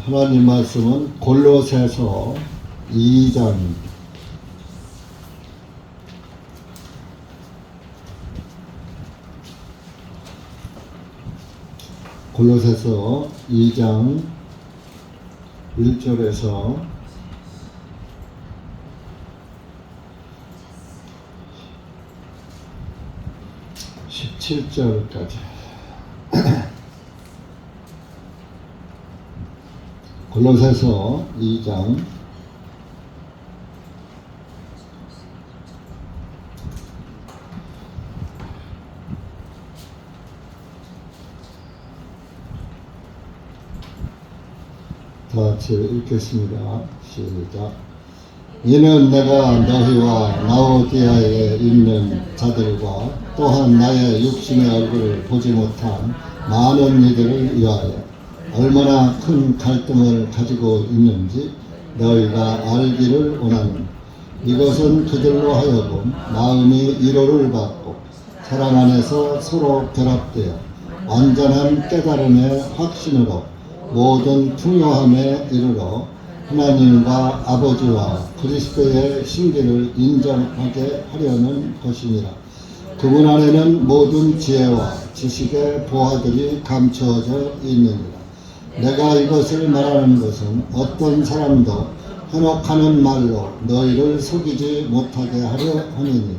하나님 말씀은 골로새서 2장 골로새서 2장 1절에서 17절까지 골로새서 2장 4절 읽겠습니다. 시작. 이는 내가 너희와 라오디아에 있는 자들과 또한 나의 육신의 얼굴을 보지 못한 많은 이들을 위하여 얼마나 큰 갈등을 가지고 있는지 너희가 알기를 원하노니, 이것은 그들로 하여금 마음이 위로를 받고 사랑 안에서 서로 결합되어 완전한 깨달음의 확신으로 모든 풍요함에 이르러 하나님과 아버지와 그리스도의 신비를 인정하게 하려는 것이니라. 그분 안에는 모든 지혜와 지식의 보화들이 감추어져 있느니라. 내가 이것을 말하는 것은 어떤 사람도 현혹하는 말로 너희를 속이지 못하게 하려 하느니,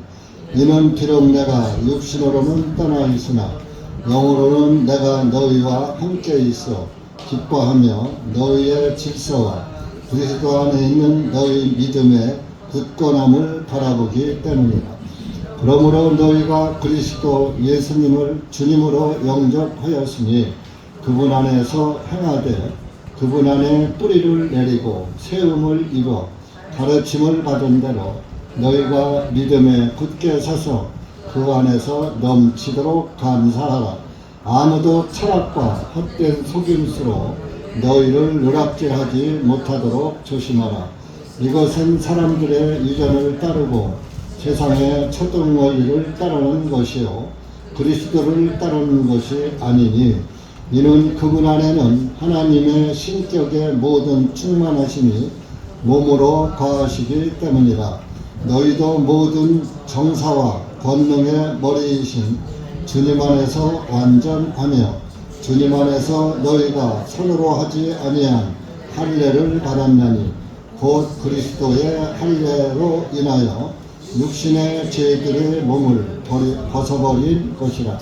이는 비록 내가 육신으로는 떠나 있으나 영으로는 내가 너희와 함께 있어 기뻐하며 너희의 질서와 그리스도 안에 있는 너희 믿음의 굳건함을 바라보기 때문이다. 그러므로 너희가 그리스도 예수님을 주님으로 영접하였으니 그분 안에서 행하되 그분 안에 뿌리를 내리고 세움을 입어 가르침을 받은 대로 너희가 믿음에 굳게 서서 그 안에서 넘치도록 감사하라. 아무도 철학과 헛된 속임수로 너희를 누락질하지 못하도록 조심하라. 이것은 사람들의 유전을 따르고 세상의 초등 원리를 따르는 것이요 그리스도를 따르는 것이 아니니, 이는 그분 안에는 하나님의 신격의 모든 충만하심이 몸으로 거하시기 때문이라. 너희도 모든 정사와 권능의 머리이신 주님 안에서 완전하며 주님 안에서 너희가 손으로 하지 아니한 할례를 받았나니 곧 그리스도의 할례로 인하여 육신의 죄들의 몸을 벗어버린 것이라.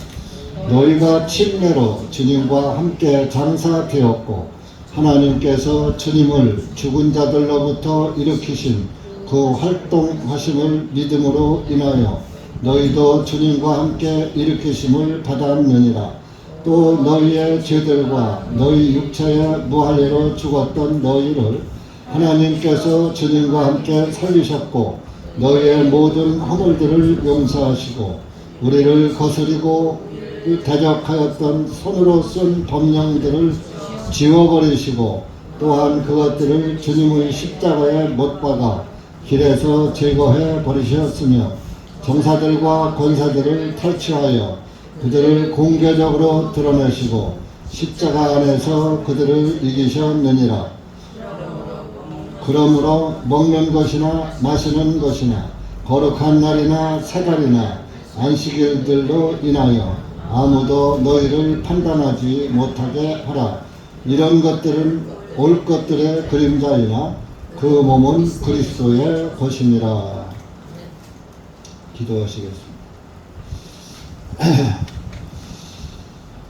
너희가 침례로 주님과 함께 장사되었고 하나님께서 주님을 죽은 자들로부터 일으키신 그 활동하심을 믿음으로 인하여 너희도 주님과 함께 일으키심을 받았느니라. 또 너희의 죄들과 너희 육체의 무할례로 죽었던 너희를 하나님께서 주님과 함께 살리셨고 너희의 모든 허물들을 용서하시고 우리를 거스리고 대적하였던 손으로 쓴 법령들을 지워버리시고 또한 그것들을 주님의 십자가에 못 박아 길에서 제거해 버리셨으며 정사들과 권사들을 탈취하여 그들을 공개적으로 드러내시고 십자가 안에서 그들을 이기셨느니라. 그러므로 먹는 것이나 마시는 것이나 거룩한 날이나 새달이나 안식일들로 인하여 아무도 너희를 판단하지 못하게 하라. 이런 것들은 올 것들의 그림자이나 그 몸은 그리스도의 것이니라. 기도하시겠습니다.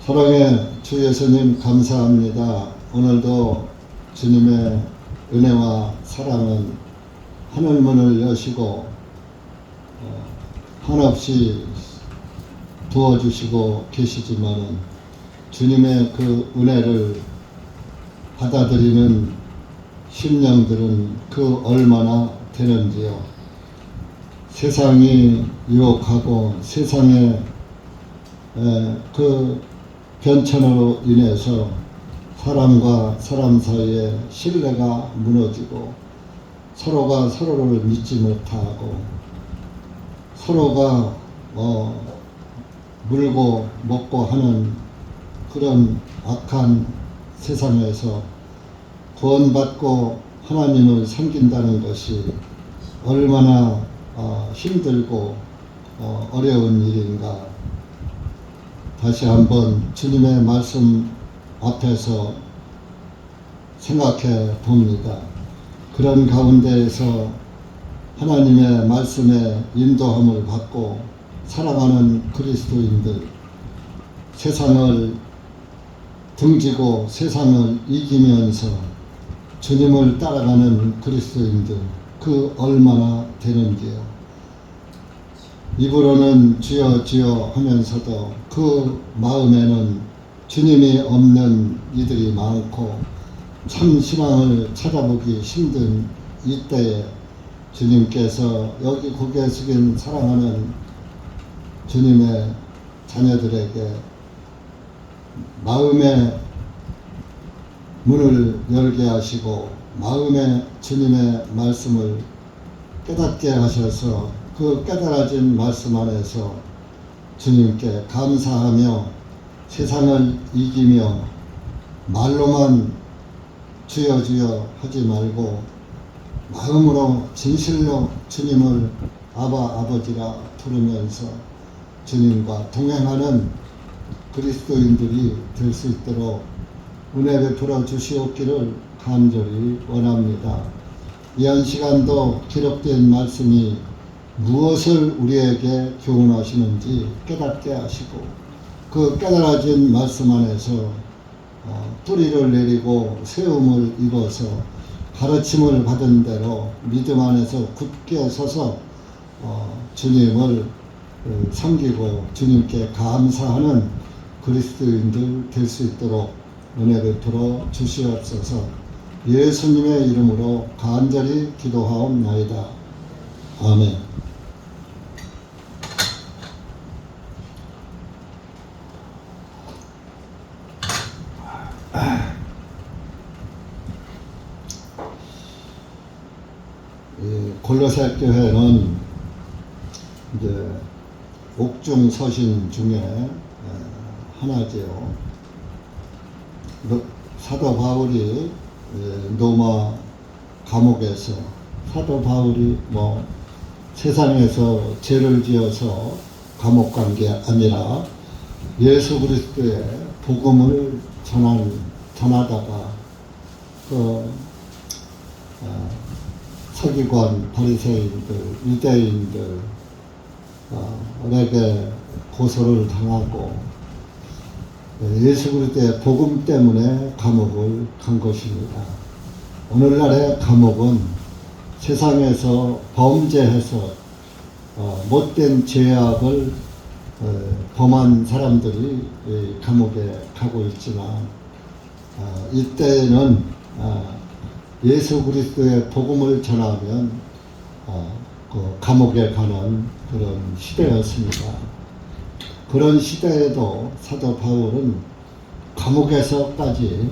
사랑의 주 예수님 감사합니다. 오늘도 주님의 은혜와 사랑은 하늘문을 여시고 한없이 부어주시고 계시지만 주님의 그 은혜를 받아들이는 심령들은 그 얼마나 되는지요. 세상이 유혹하고 세상의 그 변천으로 인해서 사람과 사람 사이에 신뢰가 무너지고 서로가 서로를 믿지 못하고 서로가 물고 먹고 하는 그런 악한 세상에서 구원받고 하나님을 섬긴다는 것이 얼마나 힘들고 어려운 일인가. 다시 한번 주님의 말씀 앞에서 생각해 봅니다. 그런 가운데에서 하나님의 말씀에 인도함을 받고 사랑하는 그리스도인들, 세상을 등지고 세상을 이기면서 주님을 따라가는 그리스도인들, 그 얼마나 되는지요. 입으로는 주여 주여 하면서도 그 마음에는 주님이 없는 이들이 많고 참 신앙을 찾아보기 힘든 이때에 주님께서 여기 고개 숙인 사랑하는 주님의 자녀들에게 마음의 문을 열게 하시고 마음에 주님의 말씀을 깨닫게 하셔서 그 깨달아진 말씀 안에서 주님께 감사하며 세상을 이기며 말로만 주여 주여 하지 말고 마음으로 진실로 주님을 아바 아버지라 부르면서 주님과 동행하는 그리스도인들이 될 수 있도록 은혜 베풀어 주시옵기를 간절히 원합니다. 이한 시간도 기록된 말씀이 무엇을 우리에게 교훈하시는지 깨닫게 하시고 그 깨달아진 말씀 안에서 뿌리를 내리고 세움을 입어서 가르침을 받은 대로 믿음 안에서 굳게 서서 주님을 섬기고 주님께 감사하는 그리스도인들 될 수 있도록 은혜 베풀어 주시옵소서. 예수님의 이름으로 간절히 기도하옵나이다. 아멘. 골로새 교회는 이제 옥중 서신 중에 하나지요. 사도 바울이 로마 감옥에서 사도 바울이 세상에서 죄를 지어서 감옥 간 게 아니라 예수 그리스도의 복음을 전하다가 서기관, 바리새인들, 유대인들 에게 고소를 당하고 예수 그리스도의 복음 때문에 감옥을 간 것입니다. 오늘날의 감옥은 세상에서 범죄해서 못된 죄악을 범한 사람들이 감옥에 가고 있지만 이때에는 예수 그리스도의 복음을 전하면 그 감옥에 가는 그런 시대였습니다. 그런 시대에도 사도 바울은 감옥에서까지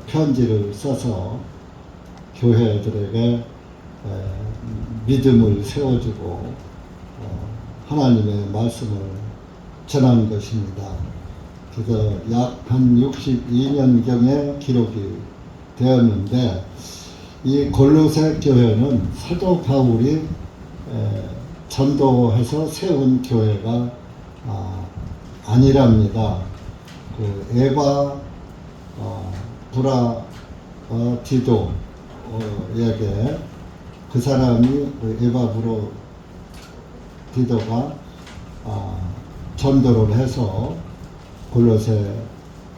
편지를 써서 교회들에게 믿음을 세워주고 하나님의 말씀을 전한 것입니다. 그래서 약 한 62년경에 기록이 되었는데 이 골로새 교회는 사도 바울이 전도해서 세운 교회가 아니랍니다. 그 에바 브라디도에게 그 사람이 에바 브라디도가 전도를 해서 골로새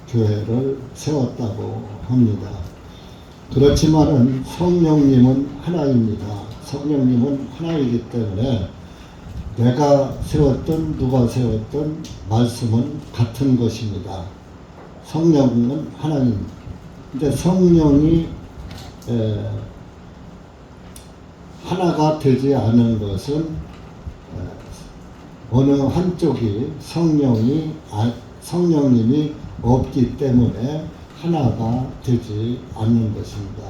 교회를 세웠다고 합니다. 그렇지만은 성령님은 하나입니다. 성령님은 하나이기 때문에 내가 세웠던 누가 세웠던 말씀은 같은 것입니다. 성령은 하나님. 근데 성령이 하나가 되지 않은 것은 어느 한쪽이 성령님이 없기 때문에 하나가 되지 않는 것입니다.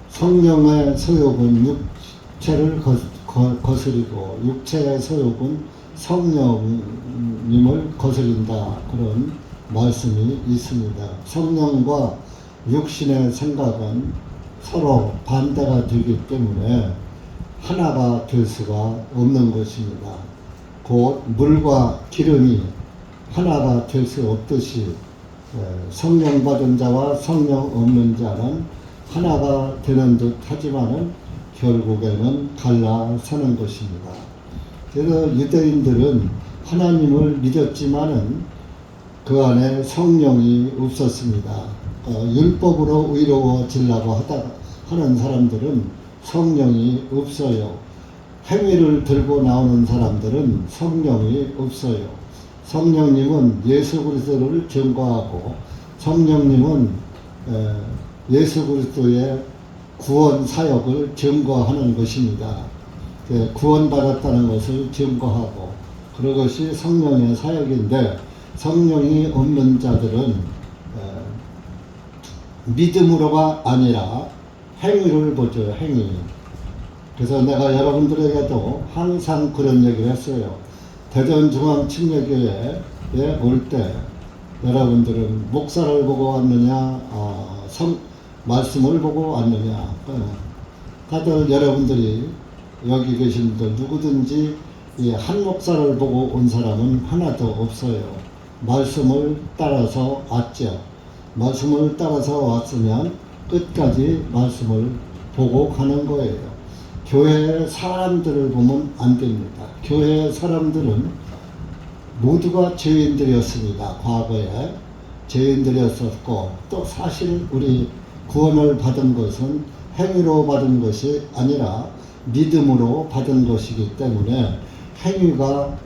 성령의 소욕은 육체를 거스리고 육체의 소욕은 성령님을 거스린다, 그런 말씀이 있습니다. 성령과 육신의 생각은 서로 반대가 되기 때문에 하나가 될 수가 없는 것입니다. 곧 물과 기름이 하나가 될 수 없듯이 성령 받은 자와 성령 없는 자는 하나가 되는 듯 하지만은 결국에는 갈라서는 것입니다. 그래서 유대인들은 하나님을 믿었지만은 그 안에 성령이 없었습니다. 율법으로 의로워지려고 하는 사람들은 성령이 없어요. 행위를 들고 나오는 사람들은 성령이 없어요. 성령님은 예수 그리스도를 증거하고 성령님은 예수 그리스도의 구원 사역을 증거하는 것입니다. 구원받았다는 것을 증거하고 그것이 성령의 사역인데, 성령이 없는 자들은 믿음으로가 아니라 행위를 보죠. 행위. 그래서 내가 여러분들에게도 항상 그런 얘기를 했어요. 대전중앙침례교회에 올 때 여러분들은 목사를 보고 왔느냐, 말씀을 보고 왔느냐. 다들 여러분들이 여기 계신 분들 누구든지 한 목사를 보고 온 사람은 하나도 없어요. 말씀을 따라서 왔죠. 말씀을 따라서 왔으면 끝까지 말씀을 보고 가는 거예요. 교회의 사람들을 보면 안 됩니다. 교회의 사람들은 모두가 죄인들이었습니다. 과거에 죄인들이었었고, 또 사실 우리 구원을 받은 것은 행위로 받은 것이 아니라 믿음으로 받은 것이기 때문에 행위가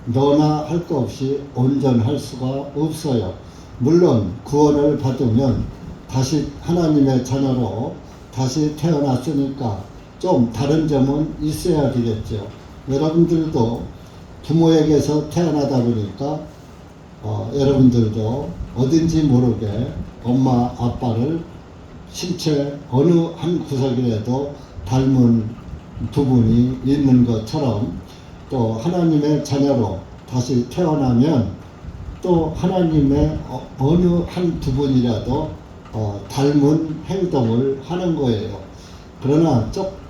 너나 할 것 없이 온전할 수가 없어요. 물론 구원을 받으면 다시 하나님의 자녀로 다시 태어났으니까 좀 다른 점은 있어야 되겠죠. 여러분들도 부모에게서 태어나다 보니까 여러분들도 어딘지 모르게 엄마 아빠를 신체 어느 한 구석이라도 닮은 부분이 있는 것처럼, 또 하나님의 자녀로 다시 태어나면 또 하나님의 어느 한 부분이라도 닮은 행동을 하는 거예요. 그러나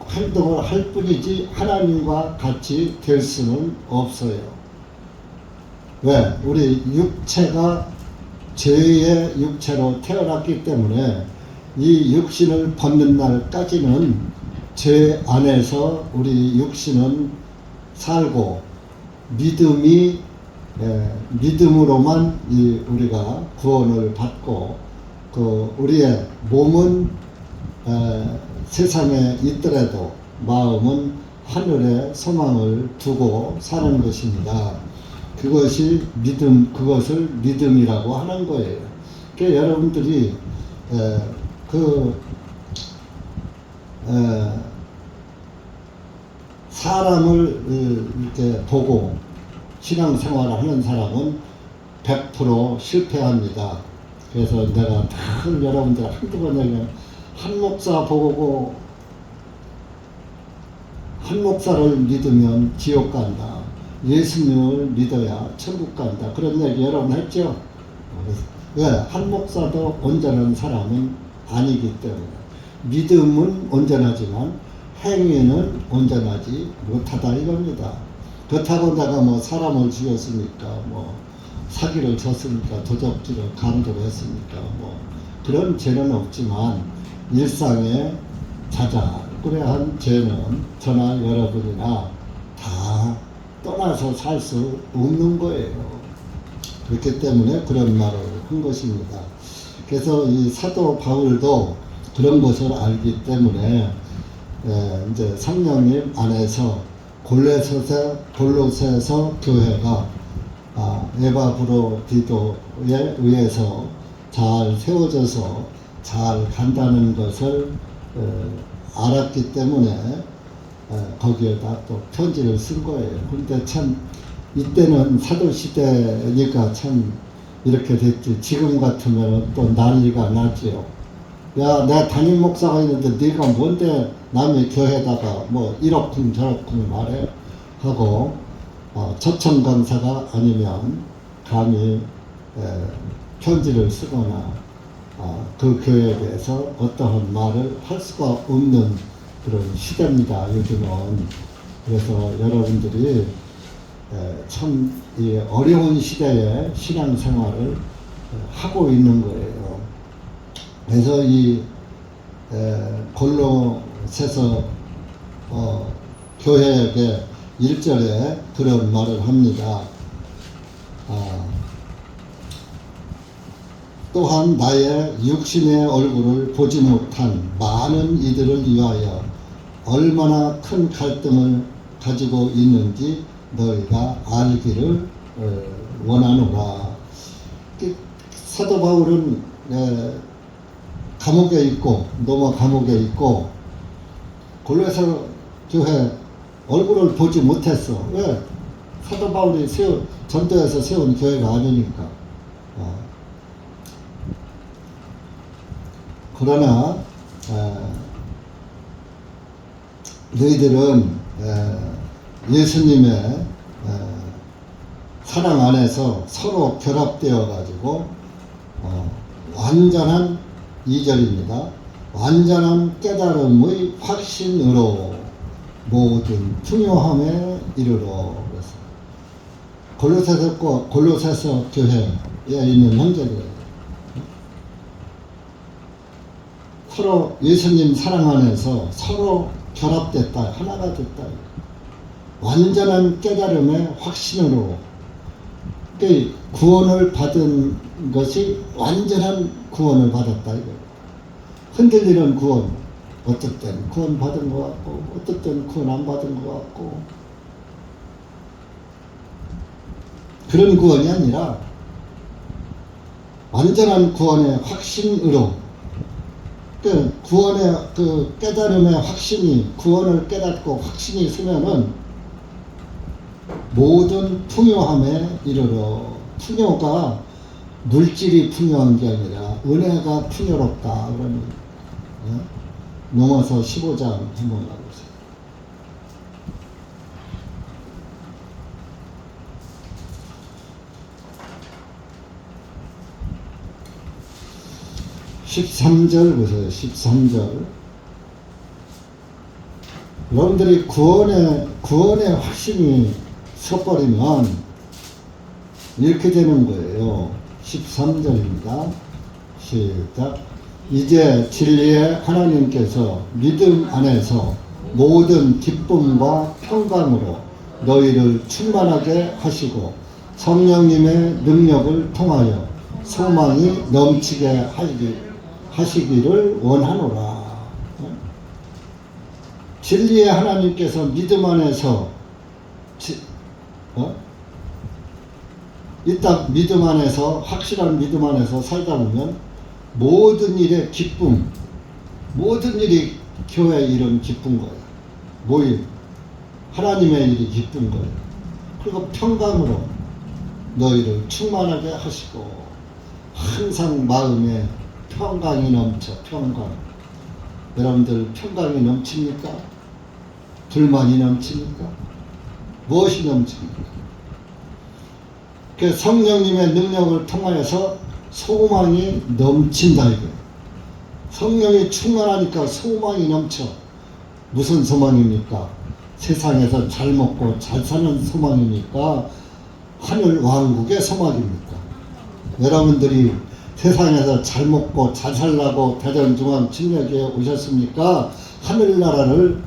행동을 할 뿐이지 하나님과 같이 될 수는 없어요. 왜? 우리 육체가 죄의 육체로 태어났기 때문에 이 육신을 벗는 날까지는 죄 안에서 우리 육신은 살고, 믿음으로만 우리가 구원을 받고, 우리의 몸은 세상에 있더라도 마음은 하늘에 소망을 두고 사는 것입니다. 그것이 그것을 믿음이라고 하는 거예요. 그러니까 여러분들이 사람을 이렇게 보고 신앙생활을 하는 사람은 100% 실패합니다. 그래서 내가 늘 여러분들 한두 번 얘기하면, 한 목사 보고 한 목사를 믿으면 지옥 간다, 예수님을 믿어야 천국 간다, 그런 얘기 여러분 했죠? 왜? 한 목사도 온전한 사람은 아니기 때문에. 믿음은 온전하지만 행위는 온전하지 못하다 이겁니다. 그렇다고 내가 뭐 사람을 죽였으니까, 뭐 사기를 쳤으니까, 도적질을 강도를 했으니까 뭐 그런 죄는 없지만 일상에 자잘그레한 죄는 저나 여러분이나 다 떠나서 살 수 없는 거예요. 그렇기 때문에 그런 말을 한 것입니다. 그래서 이 사도 바울도 그런 것을 알기 때문에 이제 성령님 안에서 골로새서 교회가 에바브로디도에 의해서 잘 세워져서 잘 간다는 것을 알았기 때문에 거기에다 또 편지를 쓴 거예요. 근데 참 이때는 사도시대니까 참 이렇게 됐지, 지금 같으면 또 난리가 나지요. 야, 내가 담임 목사가 있는데 네가 뭔데 남의 교회에다가 뭐 이러쿵 저러쿵 말해 하고 초청 강사가 아니면 감히 편지를 쓰거나 그 교회에 대해서 어떠한 말을 할 수가 없는 그런 시대입니다, 요즘은. 그래서 여러분들이 참 이 어려운 시대에 신앙생활을 하고 있는 거예요. 그래서 이 골로새서 교회에게 1절에 그런 말을 합니다. 또한 나의 육신의 얼굴을 보지 못한 많은 이들을 위하여 얼마나 큰 갈등을 가지고 있는지 너희가 알기를 원하노라. 사도 바울은 감옥에 있고 로마 감옥에 있고 골로새 교회 얼굴을 보지 못했어. 왜? 사도 바울이 전도에서 세운 교회가 아니니까. 그러나 너희들은 예수님의 사랑 안에서 서로 결합되어 가지고 완전한 2절입니다. 완전한 깨달음의 확신으로 모든 풍요함에 이르러. 그래서 골로새서 교회에 있는 형제들 서로 예수님 사랑 안에서 서로 결합됐다, 하나가 됐다. 완전한 깨달음의 확신으로 구원을 받은 것이 완전한 구원을 받았다. 이거. 흔들리는 구원, 어떨 땐 구원 받은 것 같고, 어떨 땐 구원 안 받은 것 같고, 그런 구원이 아니라 완전한 구원의 확신으로, 구원의 깨달음의 확신이, 구원을 깨닫고 확신이 있으면은 모든 풍요함에 이르러. 풍요가 물질이 풍요한 게 아니라 은혜가 풍요롭다. 그러는 로마서 15장 한번 가보세요. (13절) 보세요. 13절. 여러분들이 구원의 확신이 서버리면 이렇게 되는 거예요. 13절입니다. 시작. 이제 진리의 하나님께서 믿음 안에서 모든 기쁨과 평강으로 너희를 충만하게 하시고 성령님의 능력을 통하여 소망이 넘치게 하시기를 원하노라. 진리의 하나님께서 믿음 안에서 일단 믿음 안에서, 확실한 믿음 안에서 살다 보면 모든 일의 기쁨, 모든 일이 교회 일은 기쁜 거예요. 모임, 하나님의 일이 기쁜 거예요. 그리고 평강으로 너희를 충만하게 하시고 항상 마음에 평강이 넘쳐. 평강. 여러분들 평강이 넘칩니까? 불만이 넘칩니까? 무엇이 넘칩니까? 그 성령님의 능력을 통하여서 소망이 넘친다 이거예요. 성령이 충만하니까 소망이 넘쳐. 무슨 소망입니까? 세상에서 잘 먹고 잘 사는 소망입니까? 하늘 왕국의 소망입니까? 여러분들이 세상에서 잘 먹고 잘 살라고 대전중앙침략에 오셨습니까? 하늘나라를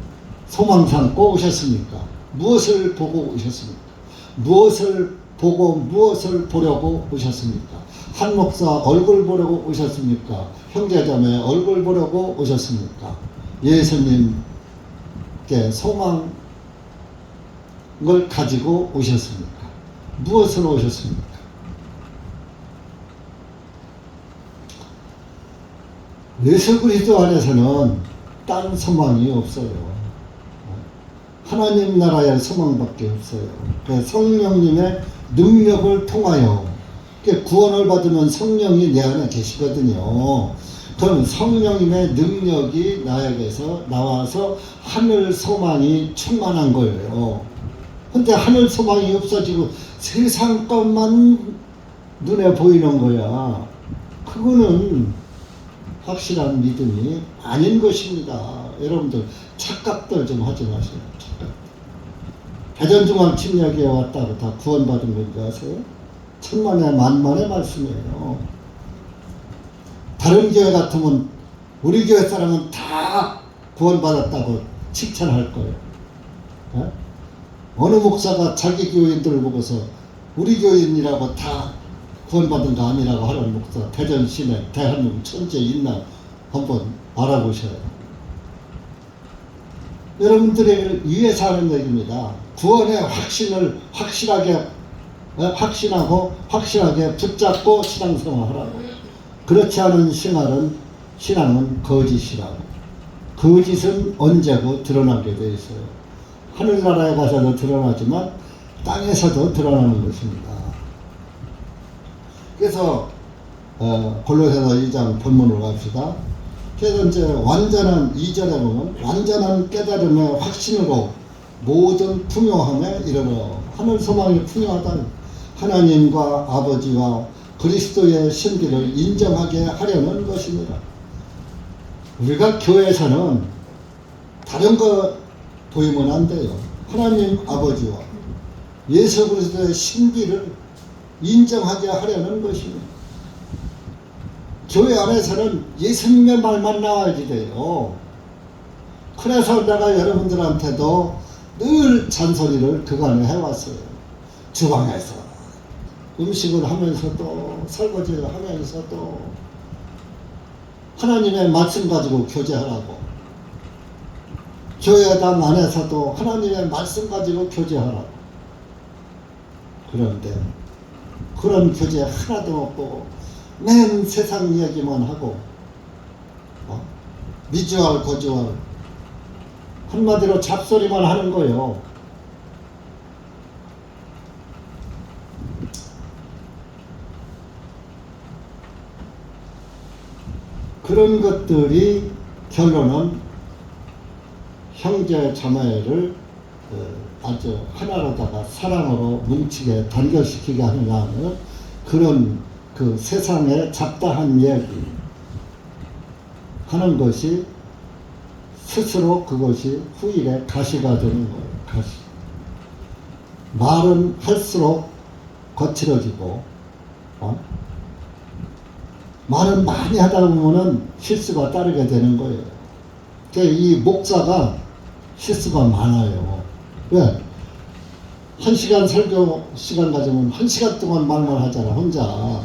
소망 삼고 오셨습니까? 무엇을 보고 오셨습니까? 무엇을 보고 무엇을 보려고 오셨습니까? 한 목사 얼굴 보려고 오셨습니까? 형제자매 얼굴 보려고 오셨습니까? 예수님께 소망을 가지고 오셨습니까? 무엇으로 오셨습니까? 예수 그리스도 안에서는 딴 소망이 없어요. 하나님 나라의 소망밖에 없어요. 성령님의 능력을 통하여 구원을 받으면 성령이 내 안에 계시거든요. 그럼 성령님의 능력이 나에게서 나와서 하늘 소망이 충만한 거예요. 근데 하늘 소망이 없어지고 세상 것만 눈에 보이는 거야. 그거는 확실한 믿음이 아닌 것입니다. 여러분들 착각들 좀 하지 마세요. 착각. 대전중앙침략에 왔다고 다 구원받은 건지 아세요? 천만의 만만의 말씀이에요. 다른 교회 같으면 우리 교회 사람은 다 구원받았다고 칭찬할 거예요. 네? 어느 목사가 자기 교인들을 보고서 우리 교인이라고 다 구원받은 거 아니라고 하는 목사, 대전 시내 대한민국 천재 있나 한번 알아보셔요. 여러분들을 위해서 하는 얘기입니다. 구원의 확신을 확신하고 확실하게 붙잡고 신앙생활하라고. 그렇지 않은 신앙은 거짓이라고. 거짓은 언제고 드러나게 돼 있어요. 하늘나라에 가서도 드러나지만 땅에서도 드러나는 것입니다. 그래서 골로새서 2장 본문으로 갑시다. 그래서 이제 완전한 2절에 보면 완전한 깨달음의 확신으로 모든 풍요함에 이르러 하늘 소망이 풍요하다. 하나님과 아버지와 그리스도의 신비를 인정하게 하려는 것입니다. 우리가 교회에서는 다른 거 보이면 안 돼요. 하나님 아버지와 예수 그리스도의 신비를 인정하게 하려는 것입니다. 교회 안에서는 예수님의 말만 나와야지 돼요. 그래서 내가 여러분들한테도 늘 잔소리를 그간에 해왔어요. 주방에서 음식을 하면서도 설거지를 하면서도 하나님의 말씀 가지고 교제하라고. 교회당 안에서도 하나님의 말씀 가지고 교제하라고. 그런데 그런 교제 하나도 없고 맨 세상 이야기만 하고 미주알 고주알 한마디로 잡소리만 하는 거예요. 그런 것들이 결론은 형제 자매를 아주 하나로다가 사랑으로 뭉치게 단결시키게 하는 그런 그 세상의 잡다한 이야기 하는 것이 스스로 그것이 후일에 가시가 되는 거예요. 가시. 말은 할수록 거칠어지고 말은 많이 하다 보면은 실수가 따르게 되는 거예요. 그러니까 이 목사가 실수가 많아요. 왜? 1시간 설교 시간 가지면 1시간 동안 말만 하잖아, 혼자.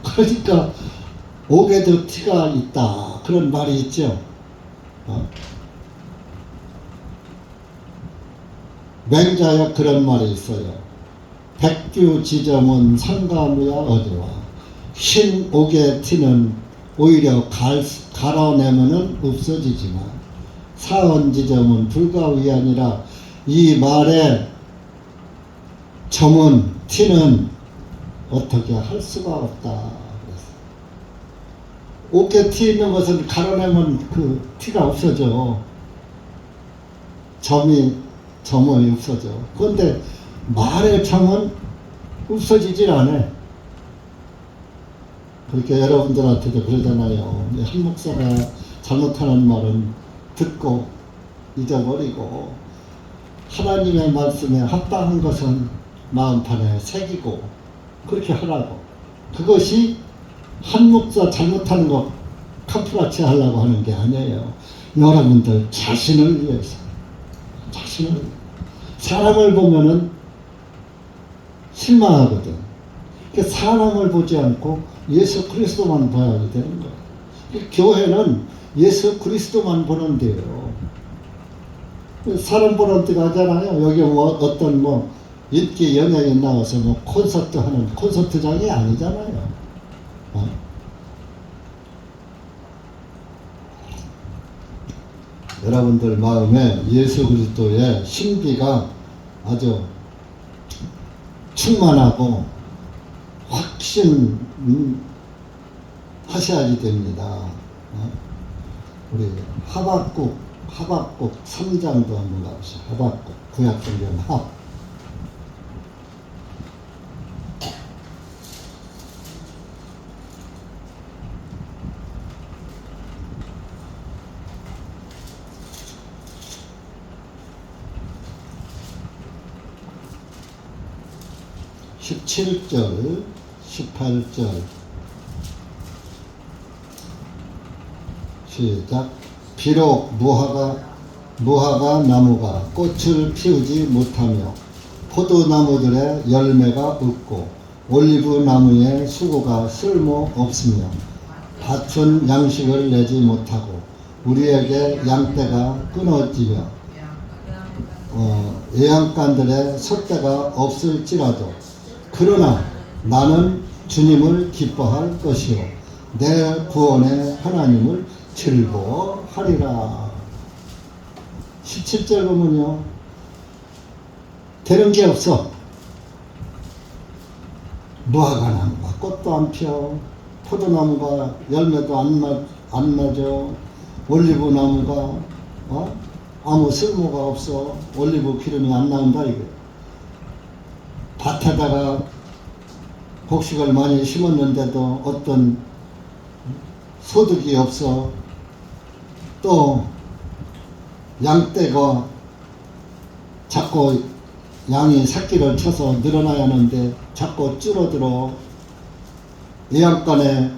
그러니까 옥에도 티가 있다. 그런 말이 있죠. 맹자에 그런 말이 있어요. 백규 지점은 상가무야 어디와 흰 옥의 티는 오히려 갈아내면은 없어지지만 사원 지점은 불가위하니라. 이 말의 점은 티는 어떻게 할 수가 없다. 옥에 티 있는 것은 갈아내면 그 티가 없어져. 점은 없어져. 그런데 말의 점은 없어지질 않아. 그렇게 여러분들한테도 그러잖아요. 한 목사가 잘못하는 말은 듣고 잊어버리고 하나님의 말씀에 합당한 것은 마음판에 새기고 그렇게 하라고. 그것이 한 목사 잘못하는 거 캄프라치 하려고 하는 게 아니에요. 여러분들 자신을 위해서. 사람을 보면은 실망하거든. 그러니까 사람을 보지 않고 예수 그리스도만 봐야 되는 거예요. 교회는 예수 그리스도만 보는 데요. 사람 보는 데가 하잖아요. 여기 어떤 인기 연예인 나와서 콘서트 하는 콘서트장이 아니잖아요. 여러분들 마음에 예수 그리스도의 신비가 아주 충만하고 확신하셔야지 됩니다. 어? 우리 하박국 3장도 한번 가보시죠. 하박국 구약성경 합 17절 18절 시작. 비록 무화과 나무가 꽃을 피우지 못하며 포도나무들의 열매가 없고 올리브 나무의 수고가 쓸모 없으며 밭은 양식을 내지 못하고 우리에게 양떼가 끊어지며 애양간들의 솥대가 없을지라도 그러나 나는 주님을 기뻐할 것이요 내 구원의 하나님을 즐거워하리라. 17절 보면요, 되는 게 없어. 무화과 나무가 꽃도 안 펴, 포도나무가 열매도 안 맺어, 올리브 나무가 아무 쓸모가 없어. 올리브 기름이 안 나온다 이거. 밭에다가 곡식을 많이 심었는데도 어떤 소득이 없어. 또 양떼가 자꾸 양이 새끼를 쳐서 늘어나야 하는데 자꾸 줄어들어. 애양간에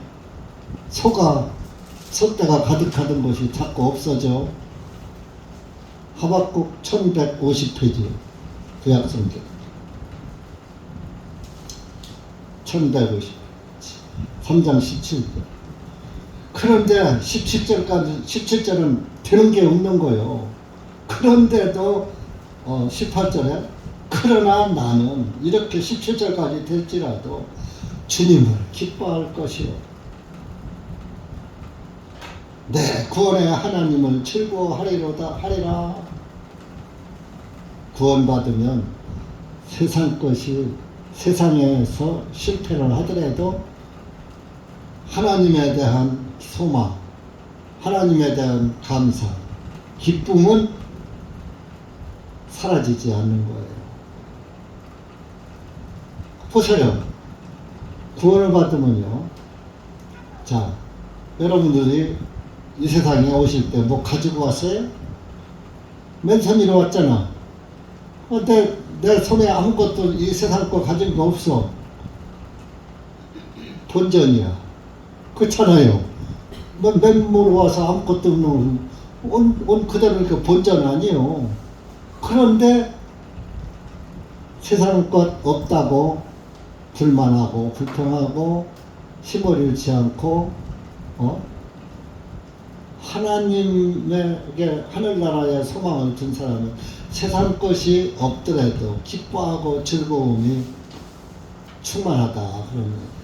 소떼가 가득하던 것이 자꾸 없어져. 하박국 1150페이지 구약성경 1150 3장 17절. 그런데 17절은 되는 게 없는 거예요. 그런데도 18절에 그러나 나는 이렇게 17절까지 될지라도 주님을 기뻐할 것이요 내 구원의 하나님을 즐거워하리로다 하리라. 구원받으면 세상 것이 세상에서 실패를 하더라도 하나님에 대한 소망, 하나님에 대한 감사, 기쁨은 사라지지 않는 거예요. 보세요. 구원을 받으면요. 자, 여러분들이 이 세상에 오실 때 뭐 가지고 왔어요? 맨손으로 왔잖아. 내 손에 아무것도 이 세상 거 가진 거 없어. 본전이야. 그렇잖아요. 맨몸으로 와서 아무것도 없는 온 그대로 이렇게 본전 아니에요. 그런데 세상 것 없다고 불만하고 불평하고 힘을 잃지 않고 하나님에게 하늘나라의 소망을 둔 사람은 세상 것이 없더라도 기뻐하고 즐거움이 충만하다. 그러면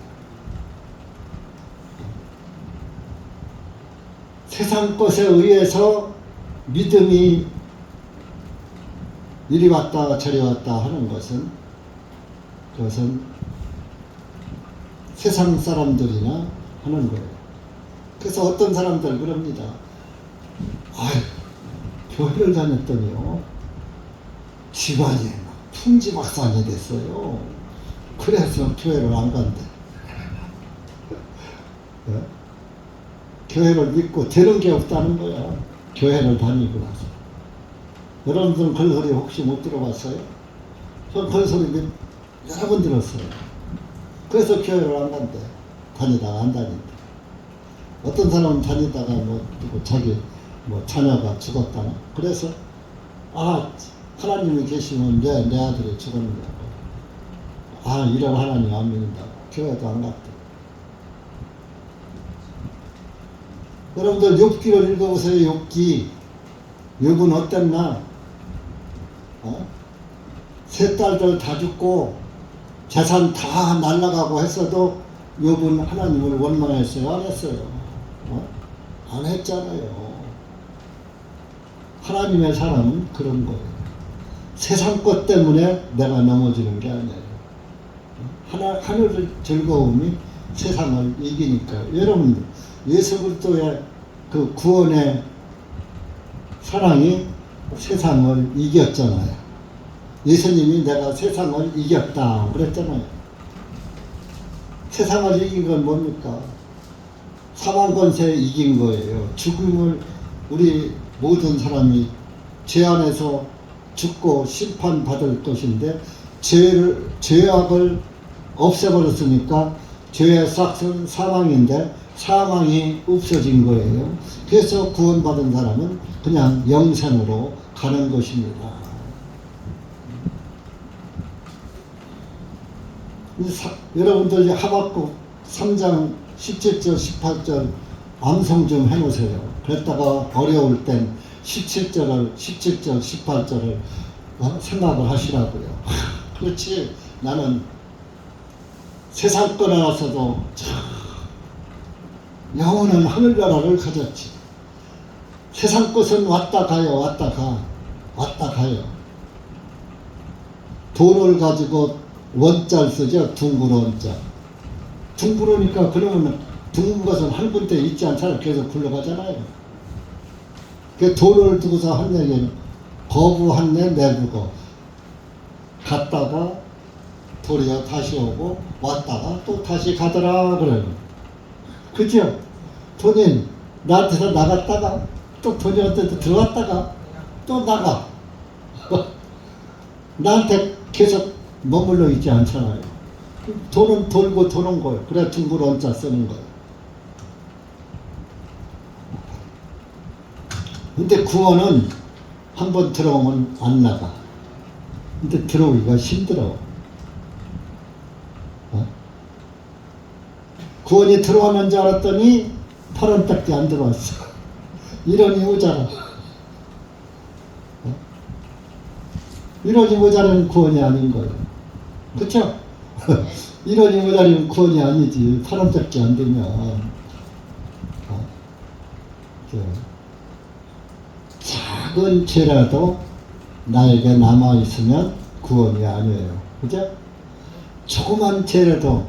세상 것에 의해서 믿음이 이리 왔다 저리 왔다 하는 그것은 세상 사람들이나 하는 거예요. 그래서 어떤 사람들 그럽니다. 아유, 교회를 다녔더니요, 집안이 풍지박산이 됐어요. 그래서 교회를 안 간대. 네? 교회를 믿고 되는 게 없다는 거야. 교회를 다니고 나서. 여러분들은 그런 소리 혹시 못 들어봤어요? 전 그런 소리 여러 번 들었어요. 그래서 교회를 안 간대. 다니다가 안 다닌대. 어떤 사람은 다니다가 자기 자녀가 죽었다나. 그래서 하나님이 계시면 내 아들이 죽었는다고. 이런 하나님 안 믿는다고. 교회도 안 갔대. 여러분들 욥기를 읽어보세요. 욥은 어땠나? 세 딸들 다 죽고 재산 다 날라가고 했어도 욥은 하나님을 원망했어요? 안 했어요? 안 했잖아요. 하나님의 사람은 그런 거예요. 세상 것 때문에 내가 넘어지는 게 아니에요. 하늘의 즐거움이 세상을 이기니까. 여러분, 예수 그리스도의 그 구원의 사랑이 세상을 이겼잖아요. 예수님이 내가 세상을 이겼다 그랬잖아요. 세상을 이긴 건 뭡니까? 사망 권세 이긴 거예요. 죽음을 우리 모든 사람이 죄 안에서 죽고 심판받을 것인데 죄악을 없애버렸으니까 죄의 싹은 사망인데 사망이 없어진 거예요. 그래서 구원받은 사람은 그냥 영생으로 가는 것입니다. 여러분들 하박국 3장 17절 18절 암송 좀 해놓으세요. 그랬다가 어려울 땐 17절 18절을 생각을 하시라고요. 그렇지, 나는 세상 떠나서도 영원한 하늘나라를 가졌지. 세상 것은 왔다 가요. 왔다 가요. 돈을 가지고 원자를 쓰죠. 둥글 원자. 둥그러니까 그러면 둥근 것은 한 군데 있지 않잖아요. 계속 굴러가잖아요. 그 돈을 두고서 한 얘기는 거부 한내 내부고 갔다가 도리어 다시 오고 왔다가 또 다시 가더라 그래요. 그죠? 돈이 나한테서 나갔다가 또 돈이 어떤 들어왔다가 또 나가. 나한테 계속 머물러 있지 않잖아요. 돈은 돌고 도는 거예요. 그래 둥글 원자 쓰는 거예요. 근데 구원은 한번 들어오면 안 나가. 근데 들어오기가 힘들어. 구원이 들어오는 줄 알았더니 8원밖에 안 들어왔어. 이런이 모자라. 이런이 모자라면 구원이 아닌 거예요. 그쵸? 이런이 모자라면 구원이 아니지. 8원밖에 안 되면. 작은 죄라도 나에게 남아있으면 구원이 아니에요. 그죠? 조그만 죄라도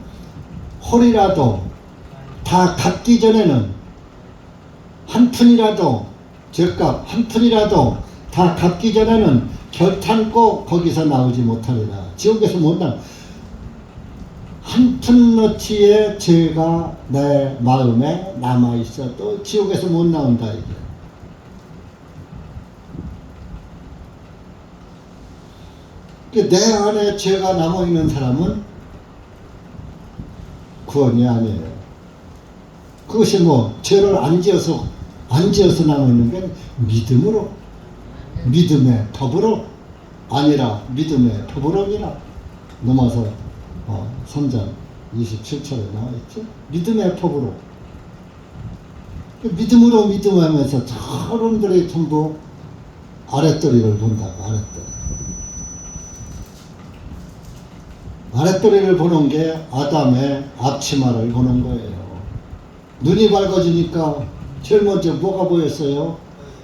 홀이라도 다 갚기 전에는 한 푼이라도 죄값 한 푼이라도 다 갚기 전에는 결탄코 거기서 나오지 못하리라. 지옥에서 못 나. 한 푼어치의 죄가 내 마음에 남아있어도 지옥에서 못 나온다 이게. 내 안에 죄가 남아있는 사람은 구원이 아니에요. 그것이 뭐 죄를 안 지어서 남아있는 게 믿음으로, 믿음의 법으로 아니라 믿음의 법으로 아니라 넘어서 3장 27절에 나와있죠. 믿음의 법으로. 믿음으로 믿음하면서 사람들이 전부 아랫도리를 본다고. 아랫도리를 보는 게 아담의 앞치마를 보는 거예요. 눈이 밝아지니까 제일 먼저 뭐가 보였어요?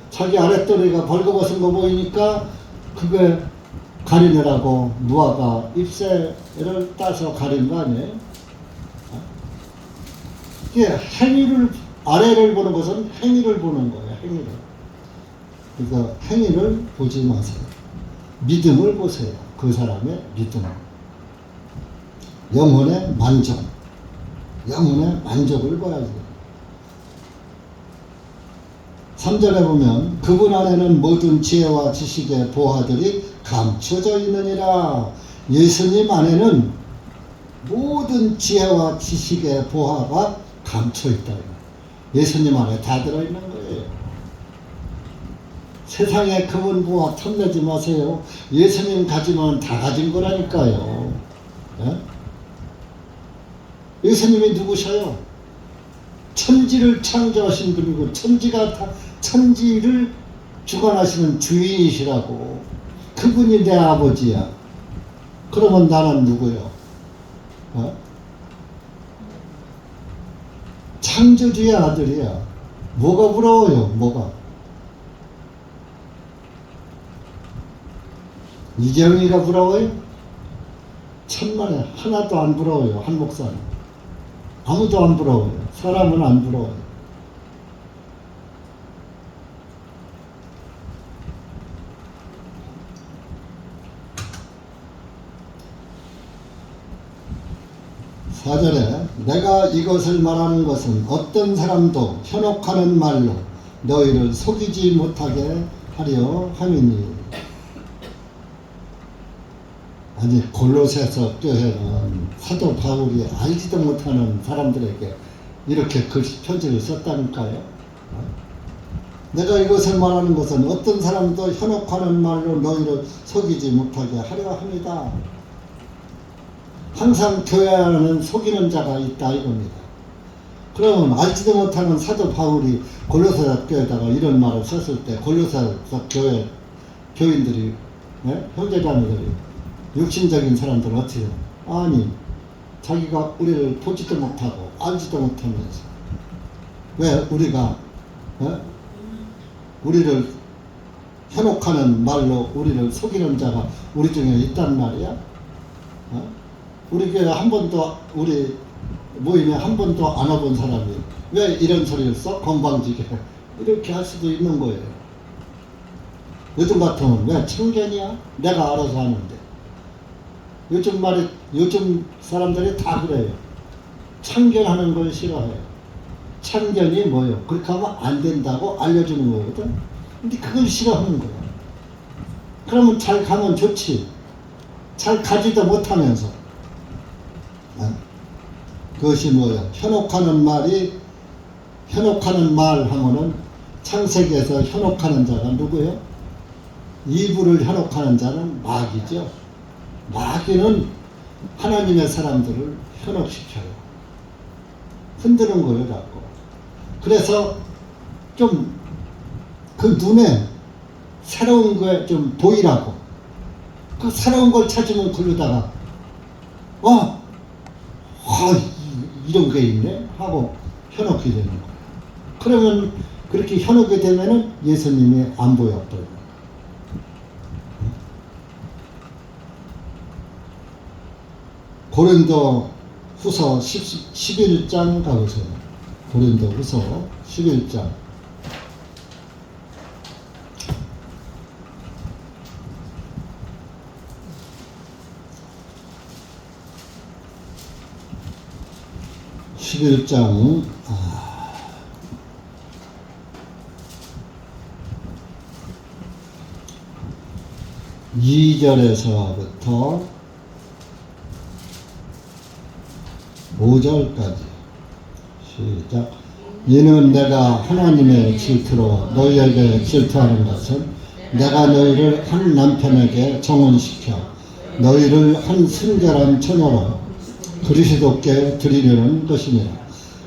자기 아랫도리가 벌거벗은 거 보이니까 그게 가리느라고 누아가 잎새를 따서 가린 거 아니에요? 이게 행위를, 아래를 보는 것은 행위를 보는 거예요. 행위를. 그러니까 행위를 보지 마세요. 믿음을 보세요. 그 사람의 믿음. 영혼의 만족. 영혼의 만족을 봐야지. 3절에 보면 그분 안에는 모든 지혜와 지식의 보화들이 감춰져 있느니라. 예수님 안에는 모든 지혜와 지식의 보화가 감춰 있다. 예수님 안에 다 들어있는 거예요. 세상에 금은 보화 탐내지 마세요. 예수님 가지면 다 가진 거라니까요. 네? 예수님이 누구셔요? 천지를 창조하신 분이고 천지를 주관하시는 주인이시라고. 그분이 내 아버지야. 그러면 나는 누구요? 창조주의 아들이야. 뭐가 부러워요? 뭐가? 이재용이가 부러워요? 천만에 하나도 안 부러워요. 한 목사는. 아무도 안 부러워요. 사람은 안 부러워요. 4절에 내가 이것을 말하는 것은 어떤 사람도 현혹하는 말로 너희를 속이지 못하게 하려 함이니. 아니 골로새서 교회는 사도 바울이 알지도 못하는 사람들에게 이렇게 편지를 썼다니까요. 내가 이것을 말하는 것은 어떤 사람도 현혹하는 말로 너희를 속이지 못하게 하려 합니다. 항상 교회 안에는 속이는 자가 있다 이겁니다. 그러면 알지도 못하는 사도 바울이 골로새 교회에다가 이런 말을 썼을 때 골로새 교회 교인들이 형제자매들이 육신적인 사람들은 어떻게 해요? 아니 자기가 우리를 보지도 못하고 알지도 못하면서 왜 우리가 우리를 현혹하는 말로 우리를 속이는 자가 우리 중에 있단 말이야? 우리 교회 한 번도 우리 모임에 한 번도 안 와본 사람이 왜 이런 소리를 써? 건방지게 이렇게 할 수도 있는 거예요. 요즘 같으면 왜 참견이야? 내가 알아서 하는데. 요즘 사람들이 다 그래요. 참견하는 걸 싫어해요. 참견이 뭐예요? 그렇게 하면 안 된다고 알려주는 거거든. 근데 그걸 싫어하는 거야. 그러면 잘 가면 좋지. 잘 가지도 못하면서. 그것이 뭐예요? 현혹하는 말 하면은 창세기에서 현혹하는 자가 누구예요? 이불을 현혹하는 자는 마귀죠. 마귀는 하나님의 사람들을 현혹시켜요. 흔드는 거예요, 자꾸. 그래서 좀 그 눈에 새로운 거에 좀 보이라고. 그 새로운 걸 찾으면 그러다가 이런 게 있네 하고 현혹이 되는 거예요. 그러면 그렇게 현혹이 되면은 예수님이 안 보였어요. 고린도 후서 11장 가보세요. 고린도 후서 11장. (11장) 2절에서부터 5절까지 시작. 이는 내가 하나님의 질투로 너희에게 질투하는 것은 내가 너희를 한 남편에게 정혼시켜 너희를 한 순결한 처녀로 그리스도께 드리려는 것이니라.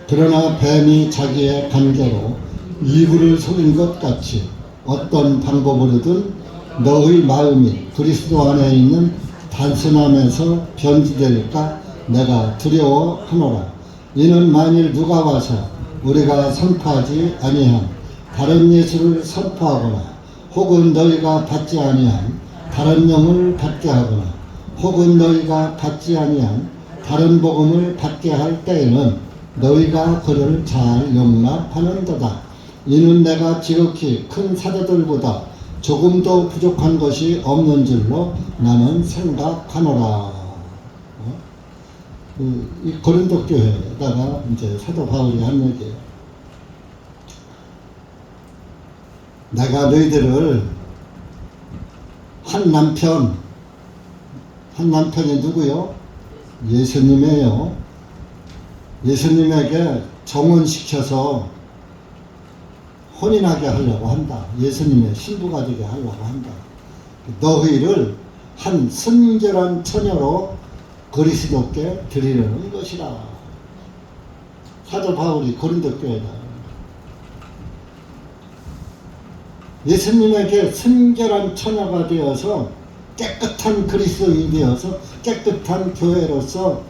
그러나 뱀이 자기의 관계로 이불을 속인 것 같이 어떤 방법으로든 너희 마음이 그리스도 안에 있는 단순함에서 변질될까 내가 두려워하노라. 이는 만일 누가 와서 우리가 선포하지 아니한 다른 예수를 선포하거나 혹은 너희가 받지 아니한 다른 영을 받게 하거나 혹은 너희가 받지 아니한 다른 복음을 받게 할 때에는 너희가 그를 잘 용납하는도다. 이는 내가 지극히 큰 사도들보다 조금도 부족한 것이 없는 줄로 나는 생각하노라. 이 고린도 교회에다가 이제 사도 바울이 한 얘기예요. 내가 너희들을 한 남편이 누구요? 예수님이에요. 예수님에게 정혼시켜서 혼인하게 하려고 한다. 예수님의 신부가 되게 하려고 한다. 너희를 한 순결한 처녀로 그리스도께 드리려는 것이라. 사도 바울이 고린도 교회다. 예수님에게 순결한 처녀가 되어서 깨끗한 그리스도인이 되어서 깨끗한 교회로서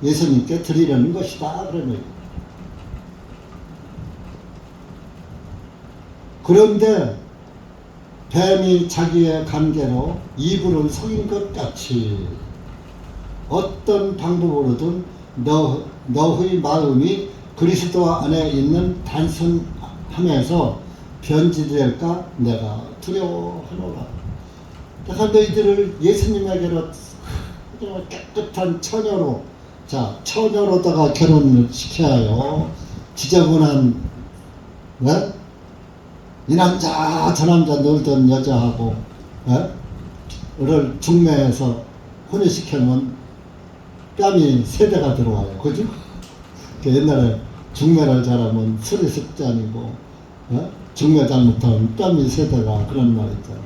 예수님께 드리려는 것이다. 그러면 그런데 뱀이 자기의 관계로 이불을 속인 것 같이 어떤 방법으로든 너의 마음이 그리스도 안에 있는 단순함에서 변질될까 내가 두려워하노라. 내가 너희들을 예수님에게로 깨끗한 처녀로 자, 처녀로다가 결혼을 시켜요. 지저분한, 네? 이 남자 저 남자 놀던 여자하고, 를 중매해서 혼인시켜놓으면 뺨이 세대가 들어와요. 그죠? 옛날에 중매를 잘하면 술이 습관이고, 중매 잘못하면 뺨이 세대가, 그런 말 있잖아요.